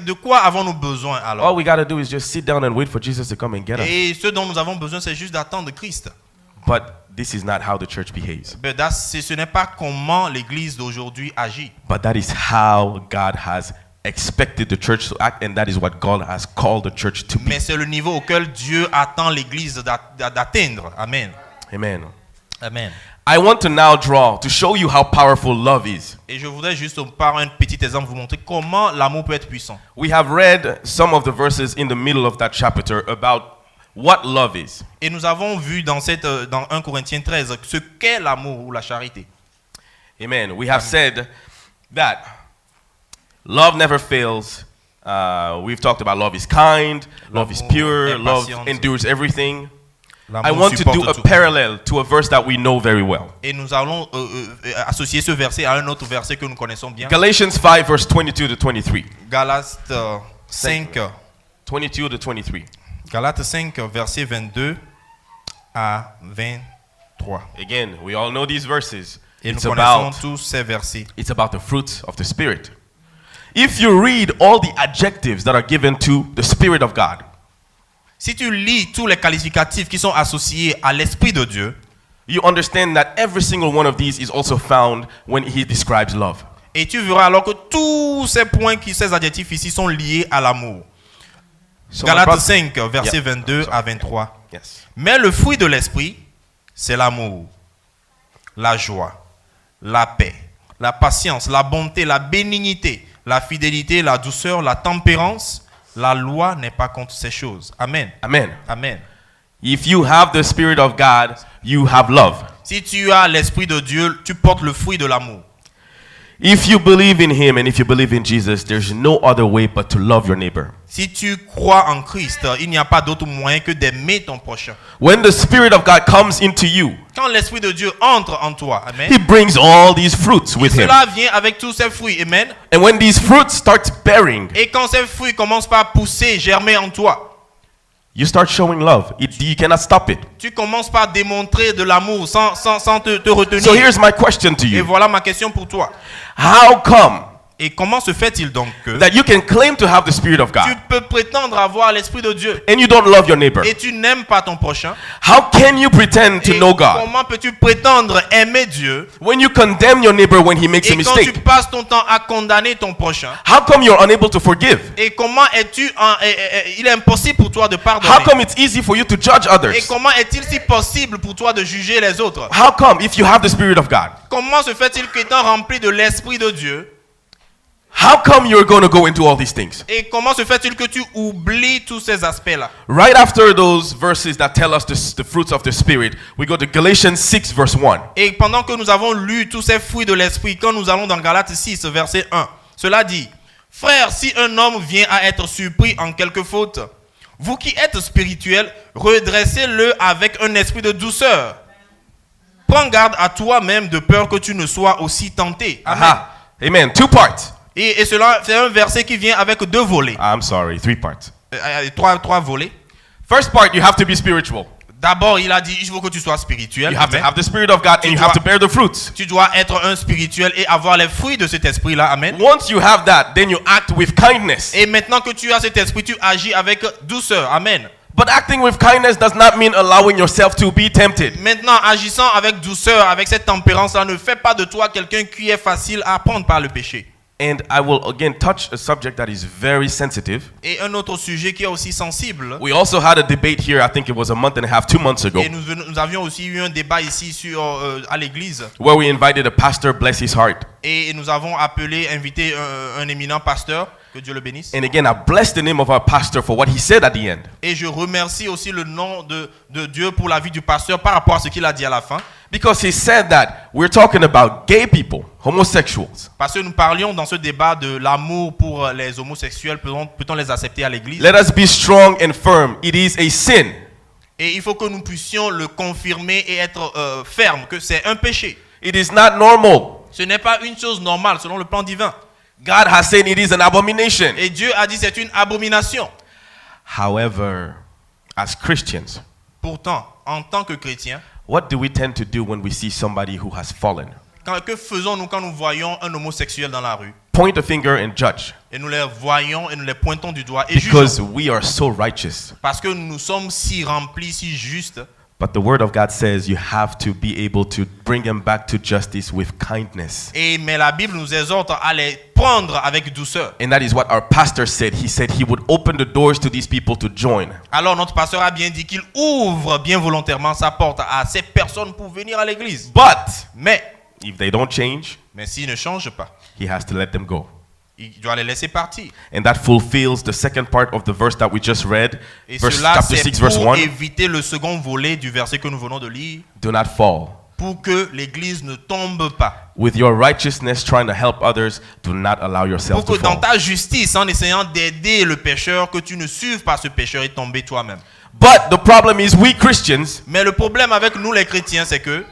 Speaker 3: de quoi avons-nous besoin alors?
Speaker 1: All we got to do is just sit down and wait for Jesus to come and get us.
Speaker 3: Et ce dont nous avons besoin, c'est juste d'attendre Christ.
Speaker 1: But this is not how the church behaves.
Speaker 3: Ce n'est pas comment l'Église d'aujourd'hui agit.
Speaker 1: But that is how God has expected the church to act, and that is what God has called the church to be.
Speaker 3: Mais c'est le niveau auquel Dieu attend l'Église d'atteindre. Amen.
Speaker 1: Amen.
Speaker 3: Amen.
Speaker 1: I want to now draw to show you how powerful love is.
Speaker 3: Et je voudrais juste par un petit exemple vous montrer comment l'amour peut être puissant.
Speaker 1: We have read some of the verses in the middle of that chapter about what love is.
Speaker 3: Et nous avons vu dans 1 Corinthiens 13 ce qu'est l'amour ou la charité.
Speaker 1: Amen. We have said that love never fails. We've talked about love is kind, love is pure, love endures everything. I
Speaker 3: L'amour
Speaker 1: want to
Speaker 3: supporte
Speaker 1: do a
Speaker 3: tout.
Speaker 1: parallel to a verse that we know very well.
Speaker 3: Et nous allons associer ce verset à un autre verset que nous connaissons bien.
Speaker 1: Galatians 5 verse 22 to 23.
Speaker 3: Galates 5,
Speaker 1: 22 to 23.
Speaker 3: Galates 5, verset 22 à 23.
Speaker 1: Again, we all know these verses.
Speaker 3: Et nous
Speaker 1: It's
Speaker 3: connaissons
Speaker 1: about,
Speaker 3: tous ces versets.
Speaker 1: it's about the fruits of the Spirit. If you read all the adjectives that are given to the Spirit of God,
Speaker 3: Si tu lis tous les qualificatifs qui sont associés à l'Esprit de Dieu,
Speaker 1: you understand that every single one of these is also found when he describes love.
Speaker 3: et tu verras alors que tous ces points, ces adjectifs ici sont liés à l'amour.
Speaker 1: So my
Speaker 3: Galates
Speaker 1: brother-
Speaker 3: 5, verset
Speaker 1: Yeah.
Speaker 3: 22 à 23.
Speaker 1: Yes.
Speaker 3: Mais le fruit de l'Esprit, c'est l'amour, la joie, la paix, la patience, la bonté, la bénignité, la fidélité, la douceur, la tempérance. La loi n'est pas contre ces choses. Amen.
Speaker 1: Amen.
Speaker 3: Amen.
Speaker 1: If you have the Spirit of God, you have love.
Speaker 3: Si tu as l'Esprit de Dieu, tu portes le fruit de l'amour.
Speaker 1: If you believe in him and if you believe in Jesus, there's no other way but to love your neighbor.
Speaker 3: Si tu crois en Christ, il n'y a pas d'autre moyen que d'aimer ton prochain.
Speaker 1: When the Spirit of God comes into you,
Speaker 3: Quand l'Esprit de Dieu entre en toi, amen,
Speaker 1: he brings all these fruits with him.
Speaker 3: cela vient avec tous ces fruits, amen.
Speaker 1: And when these fruits start bearing,
Speaker 3: Et quand ces fruits commencent par pousser, germer en toi,
Speaker 1: you start showing love. You cannot stop it.
Speaker 3: tu commences par démontrer de l'amour sans te retenir.
Speaker 1: So here's my question to
Speaker 3: Et
Speaker 1: you.
Speaker 3: voilà ma question pour toi.
Speaker 1: How come
Speaker 3: Et comment se fait-il donc que
Speaker 1: that you can claim to have the Spirit of
Speaker 3: tu
Speaker 1: God
Speaker 3: peux prétendre avoir l'Esprit de Dieu
Speaker 1: and you don't love your neighbor?
Speaker 3: et tu n'aimes pas ton prochain?
Speaker 1: How can you pretend to
Speaker 3: Et
Speaker 1: know God
Speaker 3: comment peux-tu prétendre aimer Dieu
Speaker 1: when you condemn your neighbor when he makes a
Speaker 3: et quand tu
Speaker 1: mistake?
Speaker 3: passes ton temps à condamner ton prochain?
Speaker 1: How come you're unable to forgive?
Speaker 3: Et comment il est impossible pour toi de
Speaker 1: How
Speaker 3: pardonner?
Speaker 1: come it's easy for you to judge
Speaker 3: Et
Speaker 1: others?
Speaker 3: comment est-il si possible pour toi de juger les autres?
Speaker 1: How come if you have the Spirit of God,
Speaker 3: Comment se fait-il qu'étant rempli de l'Esprit de Dieu,
Speaker 1: how come you're going to go into all these things?
Speaker 3: et comment se fait-il que tu oublies tous ces aspects-là?
Speaker 1: Right after those verses that tell us the fruits of the Spirit, we go to Galatians 6 verse 1.
Speaker 3: Et pendant que nous avons lu tous ces fruits de l'Esprit, quand nous allons dans Galates 6, verset 1, cela dit: Frères, si un homme vient à être surpris en quelque faute, vous qui êtes spirituels, redressez-le avec un esprit de douceur. Prends garde à toi-même de peur que tu ne sois aussi tenté. Amen.
Speaker 1: Aha. Amen. 2 parts.
Speaker 3: Et cela, c'est un verset qui vient avec 2 volets.
Speaker 1: I'm sorry, 3 parts.
Speaker 3: 3 volets.
Speaker 1: First part, you have to be spiritual.
Speaker 3: D'abord, il a dit: il faut que tu sois spirituel.
Speaker 1: You have to
Speaker 3: Amen.
Speaker 1: have the Spirit of God and you have to bear the fruits.
Speaker 3: Tu dois être un spirituel et avoir les fruits de cet esprit-là. Amen.
Speaker 1: Once you have that, then you act with kindness,
Speaker 3: Et maintenant que tu as cet esprit, tu agis avec douceur. Amen.
Speaker 1: But acting with kindness does not mean allowing yourself to be tempted.
Speaker 3: Maintenant, agissant avec douceur, avec cette tempérance-là, ne fais pas de toi quelqu'un qui est facile à prendre par le péché.
Speaker 1: And I will again touch a subject that is very sensitive.
Speaker 3: Et un autre sujet qui est aussi sensible.
Speaker 1: We also had a debate here, I think it was a month and a half, 2 months ago,
Speaker 3: Et nous avions aussi eu un débat ici à l'église.
Speaker 1: where we invited a pastor, bless his heart.
Speaker 3: Et nous avons invité un éminent pasteur, que Dieu le bénisse.
Speaker 1: And again, I bless the name of our pastor for what he said at the end.
Speaker 3: Et je remercie aussi le nom de Dieu pour la vie du pasteur par rapport à ce qu'il a dit à la fin.
Speaker 1: Because he said that we're talking about gay people, homosexuals.
Speaker 3: Parce que nous parlions dans ce débat de l'amour pour les homosexuels, peut-on les accepter à l'église?
Speaker 1: Let us be strong and firm. It is a sin.
Speaker 3: Et il faut que nous puissions le confirmer et être fermes que c'est un péché.
Speaker 1: It is not normal.
Speaker 3: Ce n'est pas une chose normale selon le plan divin.
Speaker 1: God has said it is an abomination.
Speaker 3: Et Dieu a dit c'est une abomination.
Speaker 1: However, as Christians,
Speaker 3: Pourtant, en tant que chrétiens,
Speaker 1: what do we tend to do when we see somebody who has fallen?
Speaker 3: que faisons-nous quand nous voyons un homosexuel dans la rue?
Speaker 1: Point a finger and judge.
Speaker 3: Et nous les voyons et nous les pointons du doigt et
Speaker 1: Because
Speaker 3: jugeons.
Speaker 1: we are so righteous.
Speaker 3: Parce que nous sommes si remplis, si justes.
Speaker 1: But the word of God says you have to be able to bring them back to justice with kindness.
Speaker 3: Mais la Bible nous exhorte à les prendre avec douceur.
Speaker 1: And that is what our pastor said. He said he would open the doors to these people to join.
Speaker 3: Alors notre pasteur a bien dit qu'il ouvre bien volontairement sa porte à ces personnes pour venir à l'église.
Speaker 1: But
Speaker 3: Mais
Speaker 1: if they don't change,
Speaker 3: s'ils ne changent pas,
Speaker 1: he has to let them go.
Speaker 3: il doit les laisser partir.
Speaker 1: And that fulfills the second part of the verse that we just read,
Speaker 3: Et
Speaker 1: verse,
Speaker 3: cela,
Speaker 1: chapter
Speaker 3: c'est
Speaker 1: 6, verse
Speaker 3: pour
Speaker 1: 1.
Speaker 3: éviter le second volet du verset que nous venons de lire,
Speaker 1: Do not fall.
Speaker 3: pour que l'église ne tombe pas.
Speaker 1: With your righteousness trying to help others, do not allow yourself
Speaker 3: Pour
Speaker 1: to
Speaker 3: que dans
Speaker 1: fall.
Speaker 3: ta justice, en essayant d'aider le pécheur, que tu ne suives pas ce pécheur et tomber toi-même.
Speaker 1: But the problem is we Christians,
Speaker 3: Mais le problème avec nous les chrétiens, c'est que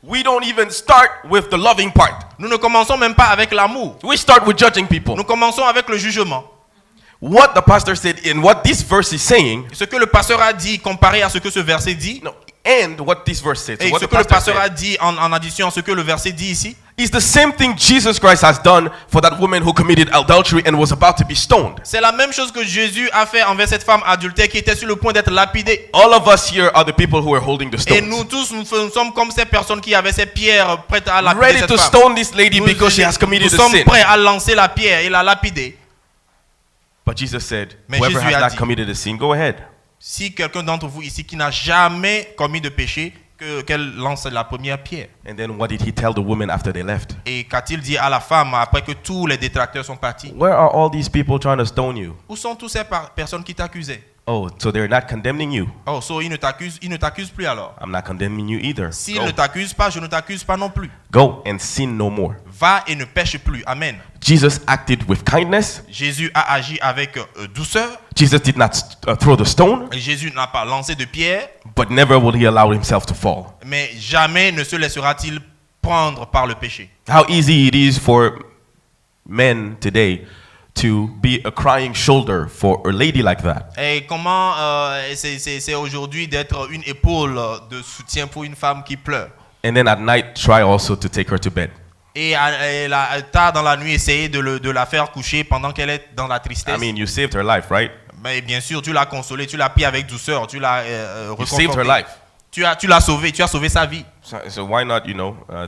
Speaker 1: we don't even start with the loving part.
Speaker 3: nous ne commençons même pas avec l'amour.
Speaker 1: We start with judging people.
Speaker 3: Nous commençons avec le jugement.
Speaker 1: What the pastor said and what this verse is saying,
Speaker 3: Ce que le pasteur a dit comparé à ce que ce verset dit,
Speaker 1: no, and what this verse said, so
Speaker 3: et
Speaker 1: what
Speaker 3: ce
Speaker 1: the
Speaker 3: que le
Speaker 1: pastor
Speaker 3: pasteur a
Speaker 1: said,
Speaker 3: dit en addition à ce que le verset dit ici,
Speaker 1: is the same thing Jesus Christ has done for that woman who committed adultery and was about to be stoned.
Speaker 3: c'est la même chose que Jésus a fait envers cette femme adultère qui était sur le point d'être lapidée.
Speaker 1: All of us here are the people who are holding the
Speaker 3: Et
Speaker 1: stones,
Speaker 3: nous tous, nous sommes comme ces personnes qui avaient ces pierres prêtes à lapider
Speaker 1: ready
Speaker 3: cette
Speaker 1: to
Speaker 3: femme.
Speaker 1: stone this lady
Speaker 3: Nous,
Speaker 1: because she has committed
Speaker 3: nous
Speaker 1: a
Speaker 3: sommes
Speaker 1: sin.
Speaker 3: prêts à lancer la pierre et la lapider.
Speaker 1: But Jesus said,
Speaker 3: Mais
Speaker 1: whoever
Speaker 3: Jésus
Speaker 1: has
Speaker 3: a
Speaker 1: not
Speaker 3: dit,
Speaker 1: committed a sin, go ahead.
Speaker 3: Si quelqu'un d'entre vous ici qui n'a jamais commis de péché, qu'elle lance la première pierre.
Speaker 1: And then what did he tell the woman after they left?
Speaker 3: Et qu'a-t-il dit à la femme après que tous les détracteurs sont partis?
Speaker 1: Where are all these people trying to stone you?
Speaker 3: Où sont toutes ces personnes qui t'accusaient?
Speaker 1: Oh, so they're not condemning you.
Speaker 3: Oh, so ils ne t'accusent plus alors.
Speaker 1: I'm not condemning you either.
Speaker 3: S'ils
Speaker 1: Go.
Speaker 3: ne t'accusent pas, je ne t'accuse pas non plus.
Speaker 1: Go and sin no more.
Speaker 3: Va et ne pêche plus. Amen.
Speaker 1: Jesus acted with kindness.
Speaker 3: Jésus a agi avec douceur.
Speaker 1: Jesus did not throw the stone,
Speaker 3: Et Jésus n'a pas lancé de pierre,
Speaker 1: but never will he allow himself to fall.
Speaker 3: mais jamais ne se laissera-t-il prendre par le péché.
Speaker 1: How easy it is for men today to be a crying shoulder for a lady like that.
Speaker 3: Et comment c'est aujourd'hui d'être une épaule de soutien pour une femme qui pleure.
Speaker 1: And then at night, try also to take her to bed.
Speaker 3: Et tard dans la nuit, essayer de la faire coucher pendant qu'elle est dans la tristesse.
Speaker 1: I mean, you saved her life, right?
Speaker 3: Mais bien sûr, tu l'as consolée, tu l'as pris avec douceur, tu l'as
Speaker 1: You saved her
Speaker 3: reconfortée.
Speaker 1: life.
Speaker 3: Tu l'as sauvée, tu as sauvé sa vie.
Speaker 1: So why not,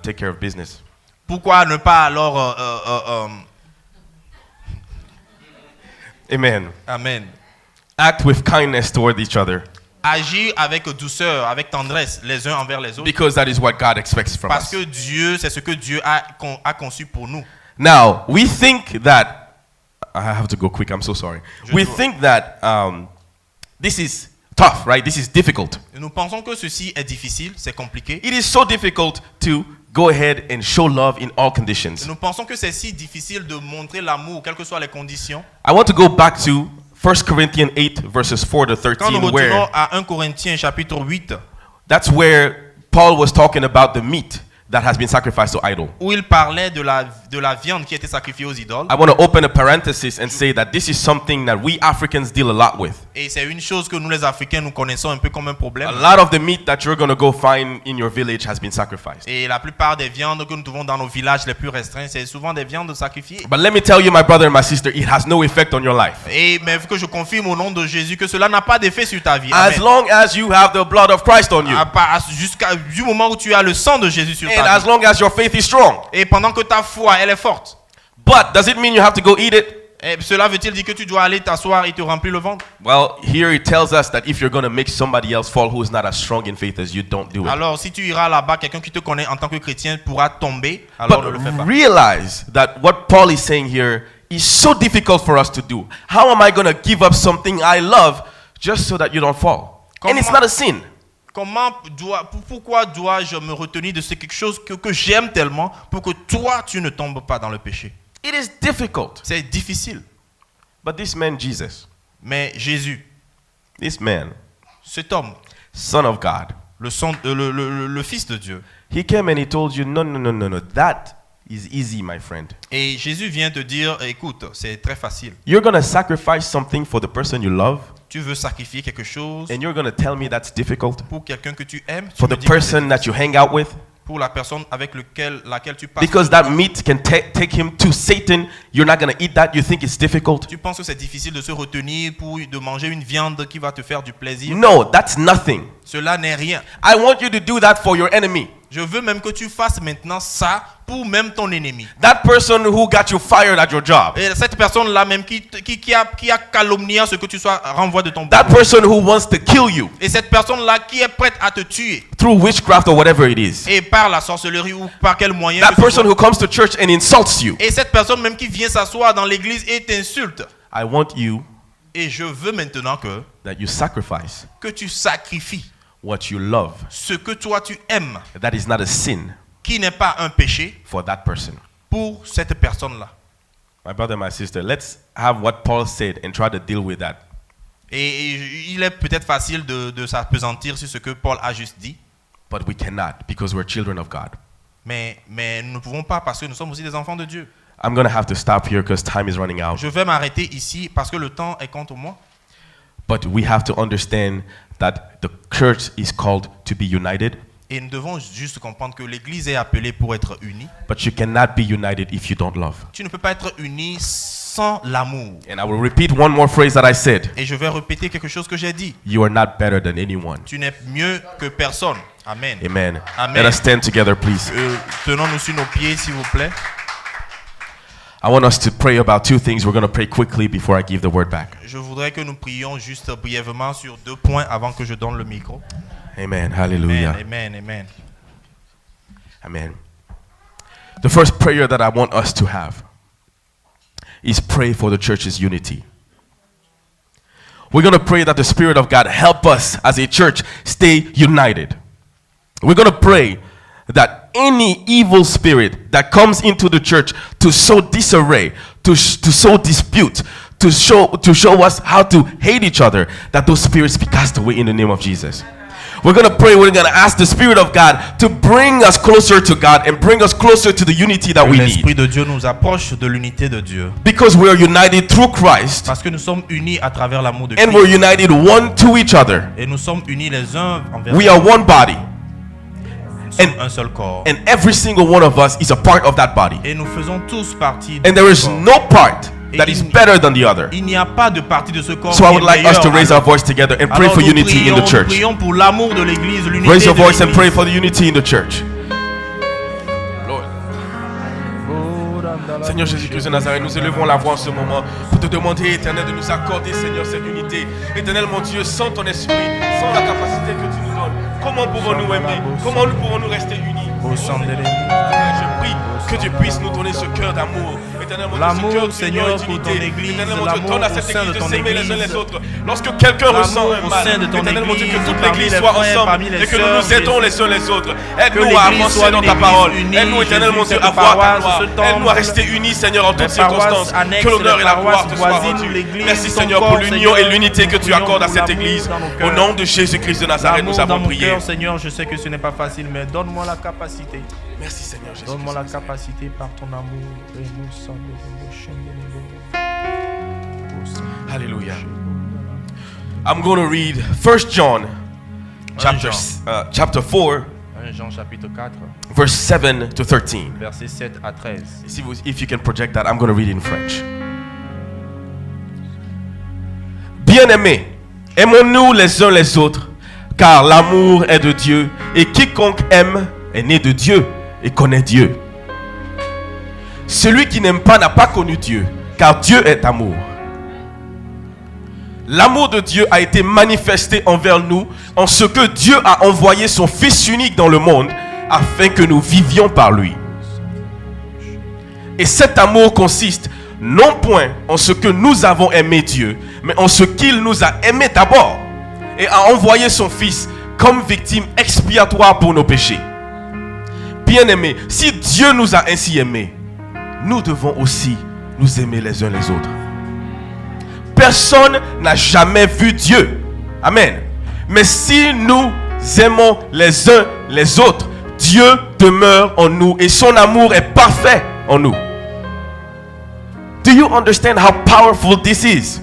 Speaker 1: take care of business?
Speaker 3: Pourquoi ne pas alors...
Speaker 1: Amen.
Speaker 3: Amen.
Speaker 1: Act with kindness toward each other,
Speaker 3: Agir avec douceur, avec tendresse, les uns envers les autres.
Speaker 1: because that is what God expects from
Speaker 3: Parce
Speaker 1: us.
Speaker 3: que Dieu, c'est ce que Dieu a conçu pour nous.
Speaker 1: Now, we think that, I have to go quick, I'm so sorry. We think that this is tough, right? This is difficult.
Speaker 3: Et nous pensons que ceci est difficile, c'est compliqué.
Speaker 1: It is so difficult to go ahead and show love in all
Speaker 3: Et
Speaker 1: conditions.
Speaker 3: nous pensons que c'est si difficile de montrer l'amour, quelles que soient les conditions.
Speaker 1: I want to go back to 1 Corinthians 8, verses 4 to
Speaker 3: Quand nous
Speaker 1: 13,
Speaker 3: retournons
Speaker 1: where
Speaker 3: à 1 Corinthiens chapitre 8,
Speaker 1: that's where Paul was talking about the meat that has been sacrificed to idol.
Speaker 3: où il parlait de la viande qui était sacrifiée aux idoles.
Speaker 1: I want to open a parenthesis and say that this is something that we Africans deal a lot with.
Speaker 3: Et c'est une chose que nous les Africains nous connaissons un peu comme un problème.
Speaker 1: A lot of the meat that you're going to go find in your village has been sacrificed.
Speaker 3: Et la plupart des viandes que nous trouvons dans nos villages les plus restreints, c'est souvent des viandes sacrifiées.
Speaker 1: But let me tell you, my brother and my sister, it has no effect on your life.
Speaker 3: Et mais que je confirme au nom de Jésus que cela n'a pas d'effet sur ta vie.
Speaker 1: As
Speaker 3: Amen.
Speaker 1: long as you have the blood of Christ on you,
Speaker 3: Jusqu'à du moment où tu as le sang de Jésus sur
Speaker 1: and
Speaker 3: ta
Speaker 1: as
Speaker 3: vie.
Speaker 1: long as your faith is strong.
Speaker 3: Et pendant que ta foi elle est forte.
Speaker 1: But does it mean you have to go eat it?
Speaker 3: Et cela veut-il dire que tu dois aller t'asseoir et te remplir le ventre?
Speaker 1: Well, here it tells us that if you're going to make somebody else fall who is not as strong in faith as you, don't do it.
Speaker 3: Alors si tu iras là-bas, quelqu'un qui te connaît en tant que chrétien pourra tomber. Alors ne le fais
Speaker 1: But
Speaker 3: pas.
Speaker 1: realize that what Paul is saying here is so difficult for us to do. How am I going to give up something I love just so that you don't fall? And it's not a sin.
Speaker 3: Pourquoi dois-je me retenir de quelque chose que j'aime tellement pour que toi tu ne tombes pas dans le péché?
Speaker 1: It is difficult.
Speaker 3: C'est difficile.
Speaker 1: But this man, Jesus,
Speaker 3: Mais Jésus,
Speaker 1: this man,
Speaker 3: cet homme,
Speaker 1: Son of God,
Speaker 3: le Fils de Dieu,
Speaker 1: he came and he told you, no, that is easy, my friend.
Speaker 3: et Jésus vient te dire, écoute, c'est très facile.
Speaker 1: You're going to sacrifice something for the person you love,
Speaker 3: Tu veux sacrifier quelque chose
Speaker 1: and you're going to tell me that's difficult?
Speaker 3: pour quelqu'un que tu aimes, tu
Speaker 1: For
Speaker 3: me
Speaker 1: the
Speaker 3: dis que
Speaker 1: person that you hang out with?
Speaker 3: pour la personne avec laquelle tu passes.
Speaker 1: Because that meat can take him to Satan. You're not going to eat that. You think it's difficult?
Speaker 3: Tu penses que c'est difficile de se retenir de manger une viande qui va te faire du plaisir?
Speaker 1: No, that's nothing.
Speaker 3: Cela n'est rien.
Speaker 1: I want you to do that for your enemy.
Speaker 3: Je veux même que tu fasses maintenant ça pour même ton ennemi.
Speaker 1: That person who got you fired at your job.
Speaker 3: Et cette personne-là même qui a calomnié ce que tu sois renvoie de ton
Speaker 1: That
Speaker 3: boulot.
Speaker 1: person who wants to kill you
Speaker 3: Et cette personne-là qui est prête à te tuer.
Speaker 1: through witchcraft or whatever it is.
Speaker 3: Et par la sorcellerie ou par quel moyen.
Speaker 1: That
Speaker 3: que ce
Speaker 1: person
Speaker 3: soit.
Speaker 1: who comes to church and insults you.
Speaker 3: Et cette personne même qui vient s'asseoir dans l'église et t'insulte.
Speaker 1: I want you
Speaker 3: Et je veux maintenant
Speaker 1: that you sacrifice
Speaker 3: que tu sacrifies
Speaker 1: what you love.
Speaker 3: ce que toi tu aimes,
Speaker 1: That is not a sin
Speaker 3: qui n'est pas un péché,
Speaker 1: for that person.
Speaker 3: pour cette personne-là.
Speaker 1: My brother, my sister, let's have what Paul said and try to deal with that.
Speaker 3: Et il est peut-être facile de s'appesantir sur ce que Paul a juste dit,
Speaker 1: But we cannot because we're children of God.
Speaker 3: mais nous ne pouvons pas parce que nous sommes aussi des enfants de Dieu.
Speaker 1: I'm going to have to stop here because time is running out.
Speaker 3: Je vais m'arrêter ici parce que le temps est contre moi.
Speaker 1: But we have to understand that the church is called to be united,
Speaker 3: Et nous devons juste comprendre que l'Église est appelée pour être unie.
Speaker 1: but you cannot be united if you don't love.
Speaker 3: Tu ne peux pas être uni sans l'amour.
Speaker 1: And I will repeat one more phrase that I said.
Speaker 3: Et je vais répéter quelque chose que j'ai dit.
Speaker 1: You are not better than anyone.
Speaker 3: Tu n'es mieux que personne. Amen.
Speaker 1: Amen.
Speaker 3: Amen.
Speaker 1: Let us stand together, please.
Speaker 3: Tenons-nous sur nos pieds, s'il vous plaît.
Speaker 1: I want us to pray about two things. We're going to pray quickly before I give the word back.
Speaker 3: Je voudrais que nous prions juste brièvement sur 2 points avant que je donne le micro.
Speaker 1: Amen. Hallelujah.
Speaker 3: Amen, amen.
Speaker 1: Amen. The first prayer that I want us to have is pray for the church's unity. We're going to pray that the Spirit of God help us as a church stay united. We're going to pray that any evil spirit that comes into the church to sow disarray, to sow dispute, to show us how to hate each other, that those spirits be cast away in the name of Jesus. We're going to pray, we're going to ask the Spirit of God to bring us closer to God and bring us closer to the unity that we
Speaker 3: L'Esprit
Speaker 1: need.
Speaker 3: de Dieu nous approche de l'unité de Dieu.
Speaker 1: Because we are united through Christ
Speaker 3: Parce que nous sommes unis à travers l'amour de
Speaker 1: and
Speaker 3: Christ.
Speaker 1: we're united one to each other.
Speaker 3: Et nous sommes unis les uns envers
Speaker 1: We are one body.
Speaker 3: nous sommes un seul corps.
Speaker 1: And every single one of us is a part of that body.
Speaker 3: Et nous faisons tous partie de
Speaker 1: And there
Speaker 3: ce
Speaker 1: is
Speaker 3: corps.
Speaker 1: no part that is better than the other.
Speaker 3: Il n'y a pas de partie de ce corps
Speaker 1: So I
Speaker 3: qui
Speaker 1: would
Speaker 3: est
Speaker 1: like us to
Speaker 3: meilleure.
Speaker 1: raise our voice together and pray
Speaker 3: Alors
Speaker 1: for
Speaker 3: nous
Speaker 1: unity in the
Speaker 3: prions,
Speaker 1: church.
Speaker 3: Nous prions pour l'amour de l'Église, l'unité
Speaker 1: Raise your
Speaker 3: de
Speaker 1: voice and
Speaker 3: l'Église.
Speaker 1: pray for the unity in the church. Seigneur Jésus-Christ de Nazareth, nous élevons la voix en ce moment pour te demander, Éternel, de nous accorder, Seigneur, cette unité. Éternel, mon Dieu, sans ton esprit, sans la capacité que tu nous donnes, comment pouvons-nous aimer? Comment nous pouvons-nous rester unis? Je prie que tu puisses nous donner ce cœur d'amour. Éternel, mon Dieu,
Speaker 3: L'amour,
Speaker 1: ce cœur
Speaker 3: Seigneur,
Speaker 1: d'union et
Speaker 3: pour ton
Speaker 1: d'unité.
Speaker 3: Église,
Speaker 1: Éternel, mon Dieu,
Speaker 3: l'amour
Speaker 1: donne à
Speaker 3: au
Speaker 1: cette
Speaker 3: sein de
Speaker 1: Église de
Speaker 3: ton
Speaker 1: s'aimer les uns
Speaker 3: Église.
Speaker 1: les autres. Lorsque quelqu'un
Speaker 3: L'amour
Speaker 1: ressent un
Speaker 3: au
Speaker 1: mal,
Speaker 3: sein de ton
Speaker 1: Éternel, mon Dieu, que
Speaker 3: Église,
Speaker 1: toute
Speaker 3: parmi
Speaker 1: l'Église
Speaker 3: les
Speaker 1: soit
Speaker 3: frères,
Speaker 1: ensemble
Speaker 3: parmi les
Speaker 1: et que nous
Speaker 3: sœurs,
Speaker 1: nous aidons les uns les autres. Aide-nous
Speaker 3: l'Église
Speaker 1: à avancer
Speaker 3: soit
Speaker 1: dans
Speaker 3: une
Speaker 1: ta parole.
Speaker 3: Église unie.
Speaker 1: Aide-nous, Éternel, mon
Speaker 3: Jésus,
Speaker 1: Dieu,
Speaker 3: cette
Speaker 1: à voir ta
Speaker 3: paroisse,
Speaker 1: gloire.
Speaker 3: ce temple,
Speaker 1: Aide-nous à rester unis, Seigneur, en toutes
Speaker 3: les
Speaker 1: circonstances.
Speaker 3: paroisses annexes,
Speaker 1: Que l'honneur
Speaker 3: les
Speaker 1: et la gloire
Speaker 3: paroisses
Speaker 1: te soient
Speaker 3: voisines,
Speaker 1: rendus.
Speaker 3: l'Église,
Speaker 1: Merci,
Speaker 3: ton
Speaker 1: Seigneur,
Speaker 3: corps,
Speaker 1: pour l'union et
Speaker 3: Seigneur.
Speaker 1: l'unité que tu
Speaker 3: Prions
Speaker 1: accordes à
Speaker 3: pour
Speaker 1: cette
Speaker 3: l'amour
Speaker 1: Église.
Speaker 3: dans nos
Speaker 1: Au
Speaker 3: cœurs.
Speaker 1: nom de Jésus-Christ de Nazareth,
Speaker 3: L'amour
Speaker 1: nous
Speaker 3: dans
Speaker 1: avons
Speaker 3: mon
Speaker 1: prié.
Speaker 3: cœur, Seigneur, je sais que ce n'est pas facile, mais donne-moi la capacité.
Speaker 1: Merci, Seigneur Jésus.
Speaker 3: Donne-moi la capacité par ton amour.
Speaker 1: Alléluia. I'm going to read 1 John chapter 4,
Speaker 3: 1 Jean chapitre 4,
Speaker 1: verse 7 to 13.
Speaker 3: versets 7 à 13.
Speaker 1: If you can project that, I'm going to read it in French. Bien-aimés, aimons-nous les uns les autres, car l'amour est de Dieu, et quiconque aime est né de Dieu et connaît Dieu. Celui qui n'aime pas n'a pas connu Dieu, car Dieu est amour. L'amour de Dieu a été manifesté envers nous en ce que Dieu a envoyé son Fils unique dans le monde afin que nous vivions par lui. Et cet amour consiste non point en ce que nous avons aimé Dieu, mais en ce qu'il nous a aimés d'abord et a envoyé son Fils comme victime expiatoire pour nos péchés. Bien-aimés, si Dieu nous a ainsi aimés, nous devons aussi nous aimer les uns les autres. Personne n'a jamais vu Dieu. Amen. Mais si nous aimons les uns les autres, Dieu demeure en nous et son amour est parfait en nous. Do you understand how powerful this is?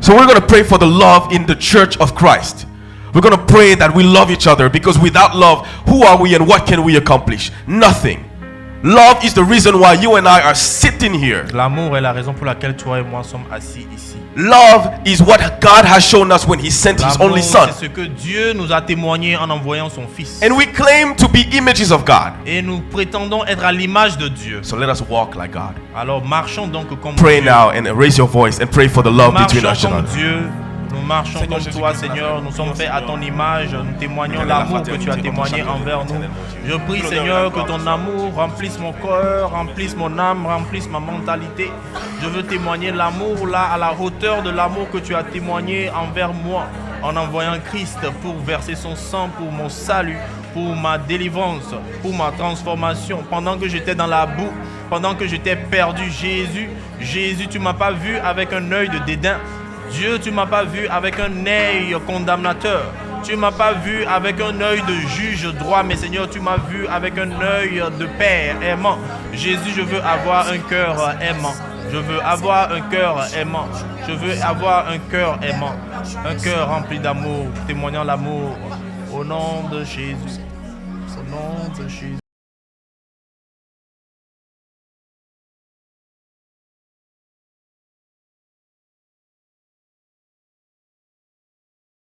Speaker 1: So we're going to pray for the love in the church of Christ. We're going to pray that we love each other, because without love, who are we and what can we accomplish? Nothing. Love is the reason why you and I are sitting here.
Speaker 3: L'amour est la raison pour laquelle toi et moi sommes assis ici.
Speaker 1: Love is what God has shown us when He sent His only Son.
Speaker 3: C'est ce que Dieu nous a témoigné en envoyant son Fils.
Speaker 1: And we claim to be images of God.
Speaker 3: Et nous prétendons être à l'image de Dieu.
Speaker 1: So let us walk like God.
Speaker 3: Alors marchons donc comme
Speaker 1: Pray
Speaker 3: Dieu.
Speaker 1: now and raise your voice and pray for the love between us.
Speaker 3: Marchons comme Dieu. Nous marchons comme toi, Seigneur. Nous sommes faits à ton image. Nous témoignons l'amour que tu as témoigné envers nous. Je prie, Seigneur, que ton amour remplisse mon cœur, remplisse mon âme, remplisse ma mentalité. Je veux témoigner l'amour là, à la hauteur de l'amour que tu as témoigné envers moi, en envoyant Christ pour verser son sang pour mon salut, pour ma délivrance, pour ma transformation. Pendant que j'étais dans la boue, pendant que j'étais perdu, Jésus, tu m'as pas vu avec un œil de dédain. Dieu, tu m'as pas vu avec un œil condamnateur. Tu m'as pas vu avec un œil de juge droit, mais Seigneur, tu m'as vu avec un œil de père aimant. Jésus, je veux avoir un cœur aimant. Je veux avoir un cœur aimant. Je veux avoir un cœur aimant. Un cœur rempli d'amour, témoignant l'amour. Au nom de Jésus. Au nom de Jésus.